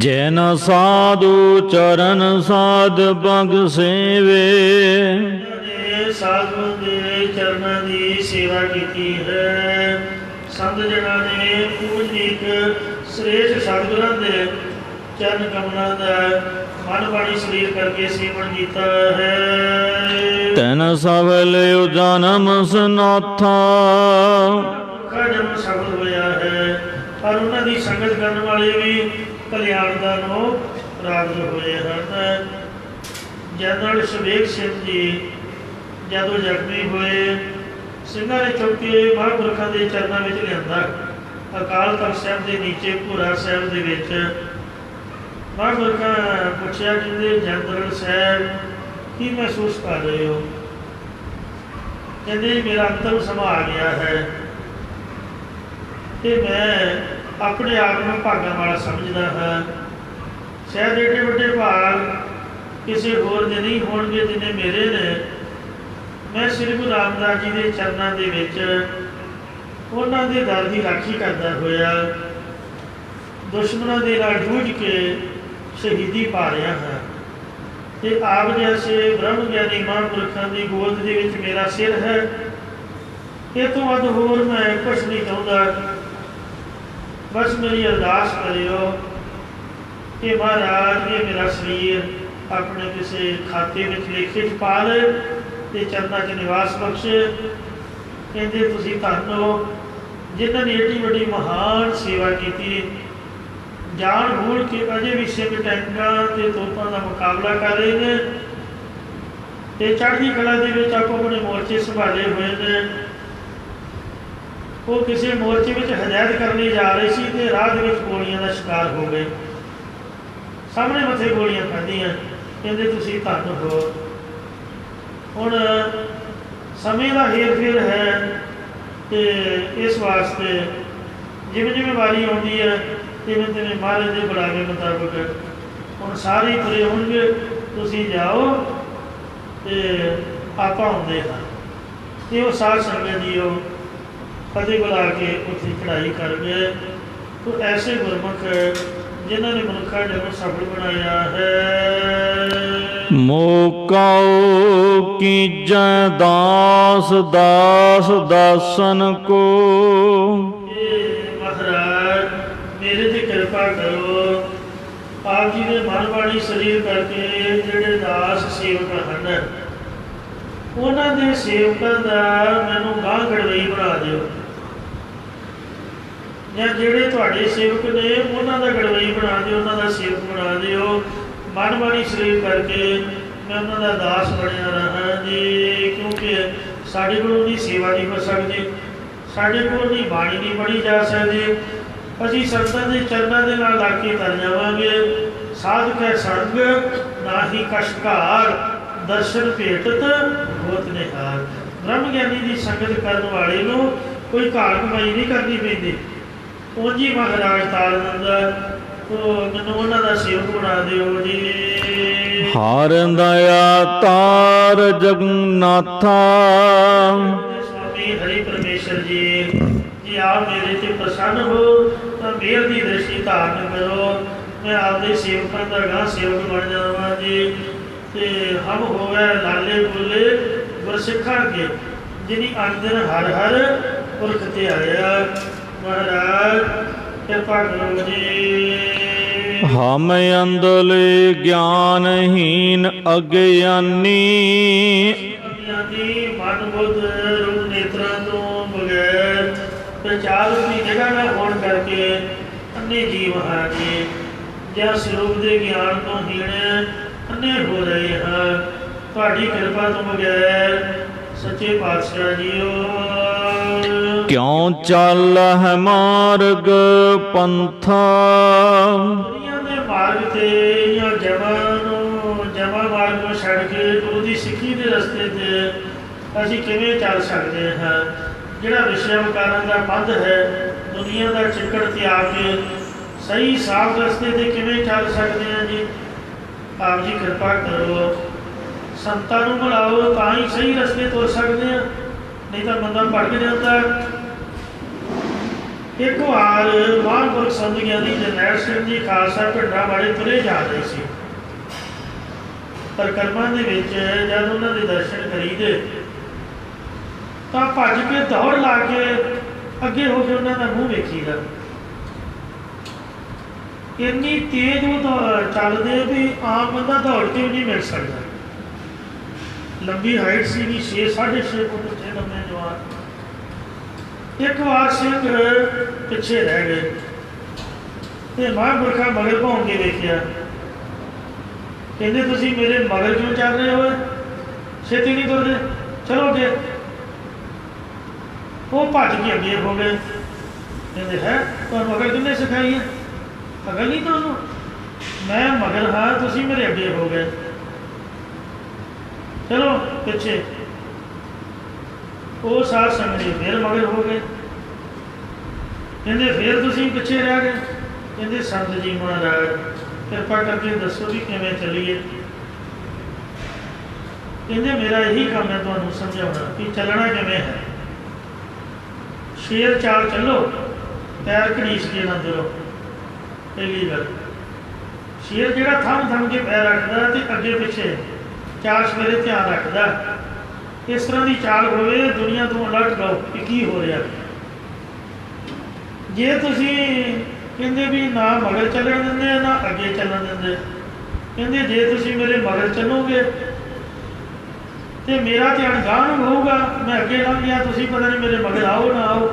जैन साधु चरण साध पग सेवे। साधु के चरणों की सेवा की है। संत जना ने पूजनीक श्रेष्ठ सतगुਰਾਂ के चरण कमलों का ਮਨ ਬਾਣੀ ਸਰੀਰ ਕਰਕੇ ਸੇਵਨ ਕੀਤਾ ਹੈ। ਤੈਨ ਸਫਲ ਜਨਮ ਸਨਾਥਾ ਕਾ ਜਨਮ ਸਫਲ ਹੋਇਆ ਹੈ, ਪਰ ਉਹਨਾਂ ਦੀ ਸੰਗਤ ਕਰਨ ਵਾਲੇ ਵੀ ਕਲਿਆਣ ਦਾ ਨੂੰ ਪ੍ਰਾਪਤ ਹੋਏ ਹਨ। ਜਨਰਲ ਸ਼ਵੇਕ ਸਿੰਘ ਜੀ ਜਦੋਂ ਜ਼ਖਮੀ ਹੋਏ, ਸਿੰਘਾਂ ਨੇ ਚੁੱਕ ਕੇ ਮਹਾਂਪੁਰਖਾਂ ਦੇ ਚਰਨਾਂ ਵਿੱਚ ਲਿਆਂਦਾ। ਅਕਾਲ ਤਖਤ ਸਾਹਿਬ ਦੇ ਨੀਚੇ ਭੂਰਾ ਸਾਹਿਬ ਦੇ ਵਿੱਚ ਮਹਾਂਪੁਰਖਾਂ ਪੁੱਛਿਆ ਕਿ ਜਨਰਲ ਸਾਹਿਬ ਕੀ ਮਹਿਸੂਸ ਕਰ ਰਹੇ ਹੋ? ਕਹਿੰਦੇ ਮੇਰਾ ਅੰਤਮ ਸਮਾਂ ਆ ਗਿਆ ਹੈ ਤੇ ਮੈਂ ਆਪਣੇ ਆਪ ਨੂੰ ਭਾਗਾਂ ਵਾਲਾ ਸਮਝਦਾ ਹਾਂ। ਸ਼ਾਇਦ ਏਡੇ ਵੱਡੇ ਭਾਗ ਕਿਸੇ ਹੋਰ ਦੇ ਨਹੀਂ ਹੋਣਗੇ ਜਿੰਨੇ ਮੇਰੇ ਨੇ। ਮੈਂ ਸ੍ਰੀ ਗੁਰੂ ਰਾਮਦਾਸ ਜੀ ਦੇ ਚਰਨਾਂ ਦੇ ਵਿੱਚ ਉਹਨਾਂ ਦੇ ਦਰ ਦੀ ਰਾਖੀ ਕਰਦਾ ਹੋਇਆ ਦੁਸ਼ਮਣਾਂ ਦੇ ਨਾਲ ਜੂਝ ਕੇ ਸ਼ਹੀਦੀ ਪਾ ਰਿਹਾ ਹਾਂ ਤੇ ਆਪ ਜੈਸੇ ਬ੍ਰਹਮ ਗਿਆਨੀ ਮਹਾਂਪੁਰਖਾਂ ਦੀ ਗੋਦ ਦੇ ਵਿੱਚ ਮੇਰਾ ਸਿਰ ਹੈ। ਇਹ ਤੋਂ ਵੱਧ ਹੋਰ ਮੈਂ ਕੁਛ ਨਹੀਂ ਚਾਹੁੰਦਾ। ਬਸ ਮੇਰੀ ਅਰਦਾਸ ਕਰਿਓ ਕਿ ਮਹਾਰਾਜ ਇਹ ਮੇਰਾ ਸਰੀਰ ਆਪਣੇ ਕਿਸੇ ਖਾਤੇ ਵਿੱਚ ਲੇਖੇ 'ਚ ਪਾ ਲੈ ਤੇ ਚਰਨਾਂ 'ਚ ਨਿਵਾਸ ਬਖਸ਼ੇ। ਕਹਿੰਦੇ ਤੁਸੀਂ ਧੰਨ ਹੋ ਜਿਨ੍ਹਾਂ ਨੇ ਏਡੀ ਵੱਡੀ ਮਹਾਨ ਸੇਵਾ ਕੀਤੀ। ਜਾਣ ਬੂਝ ਕੇ ਅਜੇ ਵੀ ਸਿੰਘ ਟੈਂਕਾਂ ਤੇ ਤੋਪਾਂ ਦਾ ਮੁਕਾਬਲਾ ਕਰ ਰਹੇ ਨੇ ਤੇ ਚੜ੍ਹਦੀ ਕਲਾ ਦੇ ਵਿੱਚ ਆਪੋ ਆਪਣੇ ਮੋਰਚੇ ਸੰਭਾਲੇ ਹੋਏ ਨੇ। ਉਹ ਕਿਸੇ ਮੋਰਚੇ ਵਿੱਚ ਹਦਾਇਤ ਕਰਨ ਲਈ ਜਾ ਰਹੇ ਸੀ ਤੇ ਰਾਹ ਦੇ ਵਿੱਚ ਗੋਲੀਆਂ ਦਾ ਸ਼ਿਕਾਰ ਹੋ ਗਏ। ਸਾਹਮਣੇ ਮੱਥੇ ਗੋਲੀਆਂ ਖਾਧੀਆਂ। ਕਹਿੰਦੇ ਤੁਸੀਂ ਧੰਨ ਹੋ। ਹੁਣ ਸਮੇਂ ਦਾ ਹੇਰ ਫੇਰ ਹੈ ਤੇ ਇਸ ਵਾਸਤੇ ਜਿਵੇਂ ਜਿਵੇਂ ਵਾਰੀ ਆਉਂਦੀ ਹੈ ਤਿਵੇਂ ਤਿਵੇਂ ਮਹਾਰਾਜ ਦੇ ਬੁਲਾਵੇ ਮੁਤਾਬਕ ਹੁਣ ਸਾਰੇ ਤੁਰੇ ਹੋਣਗੇ। ਤੁਸੀਂ ਜਾਓ ਤੇ ਆਪਾਂ ਆਉਂਦੇ ਹਾਂ। ਤੇ ਉਹ ਸਾਧ ਸੰਗਤ ਜੀ ਉਹ ਫਤਿਹ ਬੁਲਾ ਕੇ ਉੱਥੇ ਚੜ੍ਹਾਈ ਕਰ ਗਏ। ਤੋ ਐਸੇ ਗੁਰਮੁਖ ਜਿਨ੍ਹਾਂ ਨੇ ਮਨੁੱਖਾ ਜਨਮ ਸਫਲ ਬਣਾਇਆ ਹੈ। ਮੋਕਾਉ ਕੀਜੈ ਦਾਸ ਦਾਸ ਦਾਸਨ ਕੋ। ਮਹਾਰਾਜ ਮੇਰੇ ਤੇ ਕਿਰਪਾ ਕਰੋ। ਆਪ ਜੀ ਦੇ ਮਨ ਬਾਣੀ ਸਰੀਰ ਕਰਕੇ ਜਿਹੜੇ ਦਾਸ ਸੇਵਕ ਹਨ ਉਹਨਾਂ ਦੇ ਸੇਵਕਾਂ ਦਾ ਮੈਨੂੰ ਗਾਂਹ ਗੜਵਈ ਬਣਾ ਦਿਓ। ਜਾਂ ਜਿਹੜੇ ਤੁਹਾਡੇ ਸੇਵਕ ਨੇ ਉਹਨਾਂ ਦਾ ਗੜਵਈ ਬਣਾ ਦਿਓ, ਉਹਨਾਂ ਦਾ ਸੇਵਕ ਬਣਾ ਦਿਓ। ਮਨ ਬਾਣੀ ਸਰੀਰ ਕਰਕੇ ਮੈਂ ਉਹਨਾਂ ਦਾ ਦਾਸ ਬਣਿਆ ਰਹਾ ਜੀ। ਕਿਉਂਕਿ ਸਾਡੇ ਕੋਲ ਨਹੀਂ ਸੇਵਾ ਨਹੀਂ ਹੋ ਸਕਦੀ, ਸਾਡੇ ਕੋਲ ਨਹੀਂ ਬਾਣੀ ਨਹੀਂ ਪੜ੍ਹੀ ਜਾ ਸਕਦੀ। ਅਸੀਂ ਸੰਤਾਂ ਦੇ ਚਰਨਾਂ ਦੇ ਨਾਲ ਲੱਗ ਕੇ ਤਰ ਜਾਵਾਂਗੇ। ਸਾਧਕ ਹੈ ਸੰਗ ਨਾ ਹੀ ਕਸ਼ਕਾਰ ਦਰਸ਼ਨ ਭੇਟਤ ਹੋਤ ਨਿਹਾਲ। ਬ੍ਰਹਮ ਗਿਆਨੀ ਦੀ ਸੰਗਤ ਕਰਨ ਵਾਲੇ ਨੂੰ ਕੋਈ ਘਾਲ ਕਮਾਈ ਨਹੀਂ ਕਰਨੀ ਪੈਂਦੀ। ਉਂਝ ਹੀ ਮਹਾਰਾਜ ਤਾਰ ਦਿੰਦਾ। ਮੈਨੂੰ ਉਹਨਾਂ ਦਾ ਸੇਵਕ ਬਣਾ ਦਿਓ ਜੀ। ਹਾਰ ਦਇਆ ਤਾਰ ਜਗਨਾਥਾ। ਸਵਾਮੀ ਹਰੀ ਪਰਮੇਸ਼ਰ ਜੀ ਜੇ ਆਪ ਮੇਰੇ ਤੇ ਪ੍ਰਸੰਨ ਹੋ ਤਾਂ ਮਿਹਰ ਦੀ ਦ੍ਰਿਸ਼ਟੀ ਧਾਰਨ ਕਰੋ। ਮੈਂ ਆਪਦੇ ਸੇਵਕਾਂ ਦਾ ਗਾਂਹ ਸੇਵਕ ਬਣ ਜਾਵਾਂ ਜੀ। ਤੇ ਹਮ ਹੋਵੇ ਲਾਲੇ ਬੋਲੇ ਗੁਰਸਿੱਖਾਂ ਕੇ ਜਿਹਨੀ ਅੰਦਰ ਹਰ ਹਰ ਪੁਰਖ ਤੇ ਆਇਆ। ਮਹਾਰਾਜ ਕਿਰਪਾ ਕਰੋ ਜੀ। ਹਮ ਅੰਦਲੇ ਗਿਆਨਹੀਨ ਅਗਿਆਨੀ। ਅਗਿਆਨੀ ਮਨ ਬੁੱਧ ਰੂਪ ਨੇਤਰਾਂ ਤੋਂ ਬਗੈਰ ਪ੍ਰਚਾਰ ਦੀ ਜਗ੍ਹਾ ਨਾ ਹੋਣ ਕਰਕੇ ਅੰਨੇ ਜੀਵ ਹਾਂ ਜੀ। ਜਾਂ ਸਰੂਪ ਦੇ ਗਿਆਨ ਤੋਂ ਹੀਣ ਅੰਨੇ ਹੋ ਰਹੇ ਹਾਂ। ਤੁਹਾਡੀ ਕਿਰਪਾ ਤੋਂ ਬਗੈਰ ਸੱਚੇ ਪਾਤਸ਼ਾਹ ਜੀਓ ਕਿਉਂ ਚੱਲ ਹੈ ਮਾਰਗ ਪੰਥਾ। ਦੁਨੀਆਂ ਦੇ ਮਾਰਗ ਤੇ ਜਾਂ ਜਮਾ ਮਾਰਗ ਨੂੰ ਛੱਡ ਕੇ ਗੁਰੂ ਦੀ ਸਿੱਖੀ ਦੇ ਰਸਤੇ ਤੇ ਅਸੀਂ ਕਿਵੇਂ ਚੱਲ ਸਕਦੇ ਹਾਂ? ਜਿਹੜਾ ਵਿਸ਼ੇ ਵਿਕਾਰਾਂ ਦਾ ਬੰਧ ਹੈ ਦੁਨੀਆ ਦਾ ਚਿੱਕੜ ਤਿਆਗ ਕੇ ਸਹੀ ਸਾਫ ਰਸਤੇ ਤੇ ਕਿਵੇਂ ਚੱਲ ਸਕਦੇ ਹਾਂ ਜੀ? ਆਪ ਜੀ ਕਿਰਪਾ ਕਰੋ। ਸੰਤਾਂ ਨੂੰ ਬੁਲਾਓ ਤਾਂ ਹੀ ਸਹੀ ਰਸਤੇ ਤੁਰ ਸਕਦੇ ਹਾਂ, ਨਹੀਂ ਤਾਂ ਬੰਦਾ ਭਟਕ ਜਾਂਦਾ। ਇੱਕ ਵਾਰ ਮਹਾਂਪੁਰਖ ਸੰਤ ਗਿਆਨੀ ਜਰਨੈਲ ਸਿੰਘ ਜੀ ਖਾਲਸਾ ਪਿੰਡਾਂ ਵਾਲੇ ਤੁਰੇ ਜਾ ਰਹੇ ਸੀ। ਪਰਿਕਰਮਾ ਦੇ ਵਿੱਚ ਜਦ ਉਹਨਾਂ ਦੇ ਦਰਸ਼ਨ ਕਰੀਦੇ ਤਾਂ ਭੱਜ ਕੇ ਦੌੜ ਲਾ ਕੇ ਅੱਗੇ ਹੋ ਕੇ ਉਹਨਾਂ ਦਾ ਮੂੰਹ ਵੇਖੀਦਾ। ਇੰਨੀ ਤੇਜ਼ ਉਹ ਚੱਲਦੇ ਵੀ ਆਮ ਬੰਦਾ ਦੌੜ ਕੇ ਵੀ ਨਹੀਂ ਮਿਲ ਸਕਦਾ। ਲੰਬੀ ਹਾਈਟ ਸੀਗੀ, 6.5 ਫੁੱਟ ਉੱਚੇ ਲੰਮੇ ਜਵਾਨ। ਇੱਕ ਵਾਰ ਸਿੰਘ ਪਿੱਛੇ ਰਹਿ ਗਏ ਤੇ ਮਹਾਂਪੁਰਖਾਂ ਮਗਰ ਭੌਂ ਕੇ ਵੇਖਿਆ। ਕਹਿੰਦੇ ਤੁਸੀਂ ਮੇਰੇ ਮਗਰ ਕਿਉਂ ਚੱਲ ਰਹੇ ਹੋ, ਛੇਤੀ ਨਹੀਂ ਤੁਰਦੇ, ਚਲੋ ਅੱਗੇ। ਉਹ ਭੱਜ ਕੇ ਅੱਗੇ ਹੋ ਗਏ। ਕਹਿੰਦੇ ਹੈ ਤੁਹਾਨੂੰ ਅਕਲ ਕਿਹਨੇ ਸਿਖਾਈ ਹੈ, ਅਕਲ ਨਹੀਂ ਤੁਹਾਨੂੰ, ਮੈਂ ਮਗਰ ਹਾਂ, ਤੁਸੀਂ ਮੇਰੇ ਅੱਗੇ ਹੋ ਗਏ, ਚਲੋ ਪਿੱਛੇ। ਉਹ ਸਾਧ ਸੰਗਤ ਜੀ ਫਿਰ ਮਗਰ ਹੋ ਗਏ। ਕਹਿੰਦੇ ਫਿਰ ਤੁਸੀਂ ਪਿੱਛੇ ਰਹਿ ਗਏ। ਕਹਿੰਦੇ ਸੰਤ ਜੀ ਮਹਾਰਾਜ ਕਿਰਪਾ ਕਰਕੇ ਦੱਸੋ ਵੀ ਕਿਵੇਂ ਚੱਲੀਏ। ਕਹਿੰਦੇ ਮੇਰਾ ਇਹੀ ਕੰਮ ਹੈ ਤੁਹਾਨੂੰ ਸਮਝਾਉਣਾ ਕਿ ਚੱਲਣਾ ਕਿਵੇਂ ਹੈ। ਸ਼ੇਰ ਚਾਲ ਚੱਲੋ, ਪੈਰ ਘੜੀਸ ਕੇ ਨਾ ਤੁਰੋ। ਪਹਿਲੀ ਗੱਲ, ਸ਼ੇਰ ਜਿਹੜਾ ਥੰਮ ਕੇ ਪੈਰ ਰੱਖਦਾ ਤੇ ਅੱਗੇ ਪਿੱਛੇ ਚਾਲ ਸਵੇਰੇ ਧਿਆਨ ਰੱਖਦਾ, ਇਸ ਤਰ੍ਹਾਂ ਦੀ ਚਾਲ ਹੋਵੇ ਦੁਨੀਆ ਤੋਂ ਅਲਰਟ ਰਹੋ ਕਿ ਕੀ ਹੋ ਰਿਹਾ। ਜੇ ਤੁਸੀਂ ਕਹਿੰਦੇ ਵੀ ਨਾ ਮਗਰ ਚੱਲਣ ਦਿੰਦੇ ਨਾ ਅੱਗੇ ਚੱਲਣ ਦਿੰਦੇ, ਕਹਿੰਦੇ ਜੇ ਤੁਸੀਂ ਮੇਰੇ ਮਗਰ ਚੱਲੋਗੇ ਤੇ ਮੇਰਾ ਧਿਆਨ ਗਾਂਹ ਨੂੰ ਹੋਊਗਾ, ਮੈਂ ਅੱਗੇ ਲੰਘ ਗਿਆ, ਤੁਸੀਂ ਪਤਾ ਨਹੀਂ ਮੇਰੇ ਮਗਰ ਆਓ ਨਾ ਆਓ,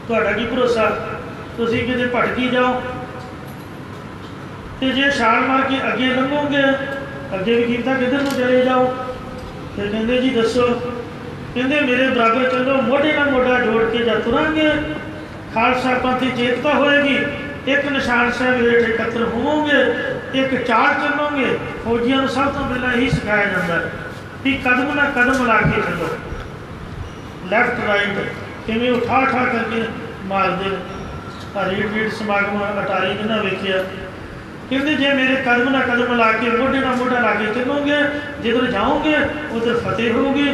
ਤੁਹਾਡਾ ਕੀ ਭਰੋਸਾ, ਤੁਸੀਂ ਕਿਤੇ ਭਟਕੀ ਜਾਓ। ਤੇ ਜੇ ਛਾਲ ਮਾਰ ਕੇ ਅੱਗੇ ਲੰਘੋਗੇ, ਅੱਗੇ ਵੀ ਕੀਤਾ ਕਿੱਧਰ ਨੂੰ ਚਲੇ ਜਾਓ। ਫਿਰ ਕਹਿੰਦੇ ਜੀ ਦੱਸੋ। ਕਹਿੰਦੇ ਮੇਰੇ ਬਰਾਬਰ ਚੱਲੋ, ਮੋਢੇ ਨਾਲ ਮੋਢਾ ਜੋੜ ਕੇ ਜਾਂ ਤੁਰਾਂਗੇ ਖਾਲਸਾ ਪੰਥ ਦੀ ਏਕਤਾ ਹੋਏਗੀ, ਇੱਕ ਨਿਸ਼ਾਨ ਸਾਹਿਬ ਹੇਠ ਇਕੱਤਰ ਹੋਵੋਗੇ, ਇੱਕ ਚਾਲ ਚੱਲੋਗੇ। ਫੌਜੀਆਂ ਨੂੰ ਸਭ ਤੋਂ ਪਹਿਲਾਂ ਇਹੀ ਸਿਖਾਇਆ ਜਾਂਦਾ ਵੀ ਕਦਮ ਨਾਲ ਕਦਮ ਲਾ ਕੇ ਚੱਲੋ, ਲੈਫਟ ਰਾਈਟ ਕਿਵੇਂ ਉਠਾ ਕਰਕੇ ਮਾਰਦੇ। ਰੀਡ ਸਮਾਗਮ ਅਟਾਰੀ ਨੇ ਨਾ ਵੇਖਿਆ। ਕਹਿੰਦੇ ਜੇ ਮੇਰੇ ਕਦਮ ਨਾਲ ਕਦਮ ਲਾ ਕੇ ਮੋਢੇ ਨਾਲ ਮੋਢਾ ਲਾ ਕੇ ਚੱਲੋਗੇ, ਜਿੱਧਰ ਜਾਓਗੇ ਉਧਰ ਫਤਿਹ ਹੋਊਗੀ,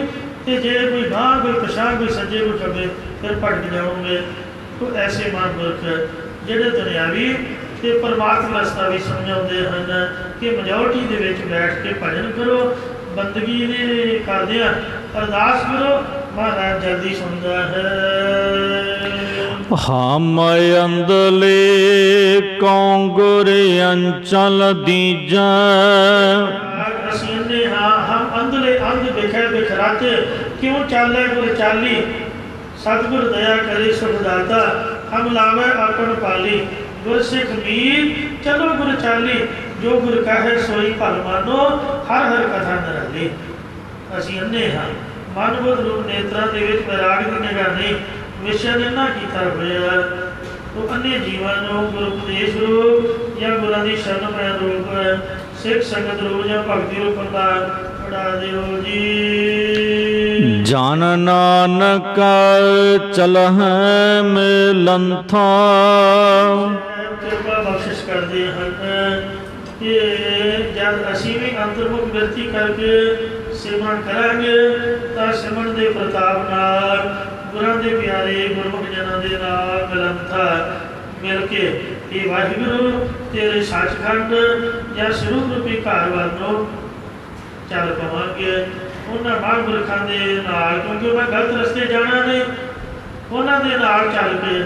ਤੇ ਜੇ ਕੋਈ ਗਾਂਹ ਕੋਈ ਪਛਾਣ ਕੋਈ ਸੱਜੇ ਕੋਈ ਖੱਬੇ ਫਿਰ ਭਟਕ ਜਾਓਗੇ। ਤੋ ਐਸੇ ਮਹਾਂਪੁਰਖ ਜਿਹੜੇ ਦੁਨਿਆਵੀ ਤੇ ਪਰਮਾਤਮਾ ਰਸਤਾ ਵੀ ਸਮਝਾਉਂਦੇ ਹਨ ਕਿ ਮੈਜੋਰਟੀ ਦੇ ਵਿੱਚ ਬੈਠ ਕੇ ਭਜਨ ਕਰੋ, ਬੰਦਗੀ ਦੇ ਕਰਦਿਆਂ ਅਰਦਾਸ ਕਰੋ, ਮਹਾਰਾਜ ਜਲਦੀ ਸੁਣਦਾ ਹੈ। ਹਮ ਅੰਦਲੇ ਕਉ ਗੁਰ ਅੰਚਲ ਦੀਜੈ। ਅਸੀਂ ਅੰਨੇ ਹਾਂ, ਹਮ ਅੰਦਲੇ ਅੰਧ ਬਿਖੈ ਬਿਖਰਾਤੇ, ਕਿਉਂ ਚਾਲੇ ਗੁਰ ਚਾਲੀ, ਸਤਿਗੁਰ ਦਇਆ ਕਰੇ ਸੁਖ ਦਾਤਾ, ਹਮ ਲਾਵੇ ਆਪਨ ਪਾਲੀ। ਗੁਰ ਸਿੱਖ ਮੀਰ ਚਲੋ ਗੁਰ ਚਾਲੀ, ਜੋ ਗੁਰ ਕਹੇ ਸੋਈ ਭਲ ਮਾਨੋ, ਹਰ ਹਰ ਕਥਾ ਨਿਰਾਲੀ। ਅਸੀਂ ਅੰਨੇ ਹਾਂ, ਮਨ ਬੁੱਧ ਰੂਪ ਨੇਤਰਾਂ ਦੇ ਵਿੱਚ ਵੈਰਾਗ ਦੀ ਨਿਗਾਹ ਨਹੀਂ, ਮਿਸ਼ਨ ਇਹਨਾਂ ਕੀਤਾ ਹੋਇਆ। ਤੋ ਅੰਨੇ ਜੀਵਾਂ ਨੂੰ ਗੁਰੂ ਉਪਦੇਸ਼ ਰੂਪ ਜਾਂ ਗੁਰਾਂ ਦੀ ਸ਼ਰਨ ਪੈਣ ਰੂਪ, ਸਿੱਖ ਸੰਗਤ ਰੂਪ ਜਾਂ ਭਗਤੀ ਰੂਪ ਪ੍ਰਦਾਨ ਪੜਾ ਦਿਓ ਜੀ। ਜਨ ਨਾਨਕ ਚਲਹਿ ਮਿਲੰਥਾ। ਕਿਰਪਾ ਬਖਸ਼ਿਸ਼ ਕਰਦੇ ਹਨ ਕਿ ਜਦ ਅਸੀਂ ਵੀ ਅੰਤਰਮੁਖ ਬਿਰਤੀ ਕਰਕੇ ਸਿਮਰਨ ਕਰਾਂਗੇ ਤਾਂ ਸਿਮਰਨ ਦੇ ਪ੍ਰਤਾਪ ਨਾਲ ਗੁਰਾਂ ਦੇ ਪਿਆਰੇ ਗੁਰਮੁਖ ਜਨਾਂ ਦੇ ਨਾਲ ਮਿਲੰਥਾ ਮਿਲ ਕੇ ਇਹ ਵਾਹਿਗੁਰੂ ਤੇਰੇ ਸੱਚਖੰਡ ਜਾਂ ਸਰੂਪ ਰੂਪੀ ਘਰ ਵੱਲ ਨੂੰ ਚੱਲ ਪਵਾਂਗੇ। ਉਹਨਾਂ ਮਹਾਂਪੁਰਖਾਂ ਦੇ ਨਾਲ, ਕਿਉਂਕਿ ਉਹਨਾਂ ਗਲਤ ਰਸਤੇ ਜਾਣਾ ਨਹੀਂ, ਉਹਨਾਂ ਦੇ ਨਾਲ ਚੱਲ ਕੇ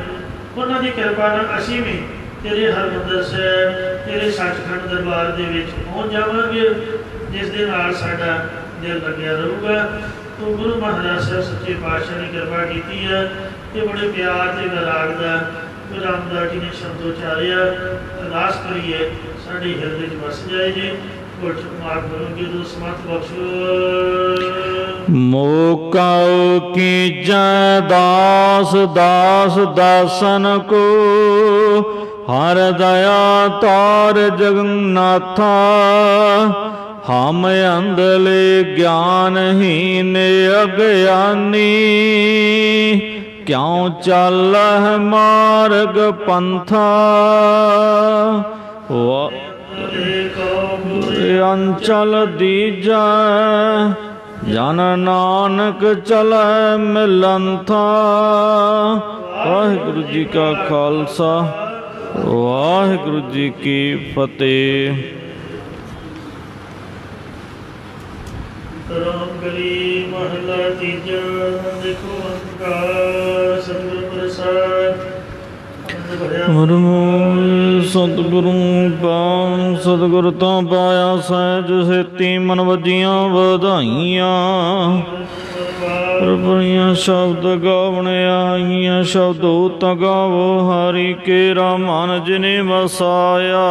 ਉਹਨਾਂ ਦੀ ਕਿਰਪਾ ਨਾਲ ਅਸੀਂ ਵੀ ਤੇਰੇ ਹਰਿਮੰਦਰ ਸਾਹਿਬ, ਤੇਰੇ ਸੱਚਖੰਡ ਦਰਬਾਰ ਦੇ ਵਿੱਚ ਪਹੁੰਚ ਜਾਵਾਂਗੇ, ਜਿਸ ਦੇ ਨਾਲ ਸਾਡਾ ਦਿਲ ਲੱਗਿਆ ਰਹੂਗਾ। ਤੋ ਗੁਰੂ ਮਹਾਰਾਜ ਸਾਹਿਬ ਸੱਚੇ ਪਾਤਸ਼ਾਹ ਨੇ ਕਿਰਪਾ ਕੀਤੀ ਹੈ ਕਿ ਬੜੇ ਪਿਆਰ ਤੇ ਵੈਰਾਗ ਦਾ ਗੁਰੂ ਰਾਮਦਾਸ ਜੀ ਨੇ ਸ਼ਬਦ ਉਚਾਰਿਆ। ਅਰਦਾਸ ਕਰੀਏ ਸਾਡੇ ਹਿਰਦੇ 'ਚ ਵਸ ਜਾਏ ਜੀ। ਮਾਫ ਕਰੋਗੇ ਦੋ ਸਮਤ ਬਖਸ਼ੋ। ਮੋਕਉ ਕੀਜੈ ਦਾਸ ਦਾਸ ਦਾਸਨ ਕੋ, ਹਰ ਦਇਆ ਤਾਰ ਜਗਨਨਾਥਾ। ਹਮ ਅੰਧਲੇ ਗਿਆਨਹੀਨ ਅਗਿਆਨੀ, ਕਿਉ ਚੱਲਹਿ ਮਾਰਗ ਪੰਥਾ। ਅੰਚਲ ਦੀਜੈ ਜਨ ਨਾਨਕ ਚਲੈ ਮਿਲੰਥਾ। ਵਾਹਿਗੁਰੂ ਜੀ ਕਾ ਖਾਲਸਾ, ਵਾਹਿਗੁਰੂ ਜੀ ਕੀ ਫਤਿਹ। ਰਾਮਗਲੀ ਮਹਲਾ ਤੀਜਾ। ਦੇਖੋ ਓੰਕਾਰ ਸਤਿਗੁਰ ਪ੍ਰਸਾਦ। ਮੁਰਮੁ सतगुरु पाम सतगुर तो पाया सहज सेती मन वजियां वधाइयां प्रभुनिया शब्द गावने आईयां शब्द उत गावो हरि केरा मन जिने वसाया।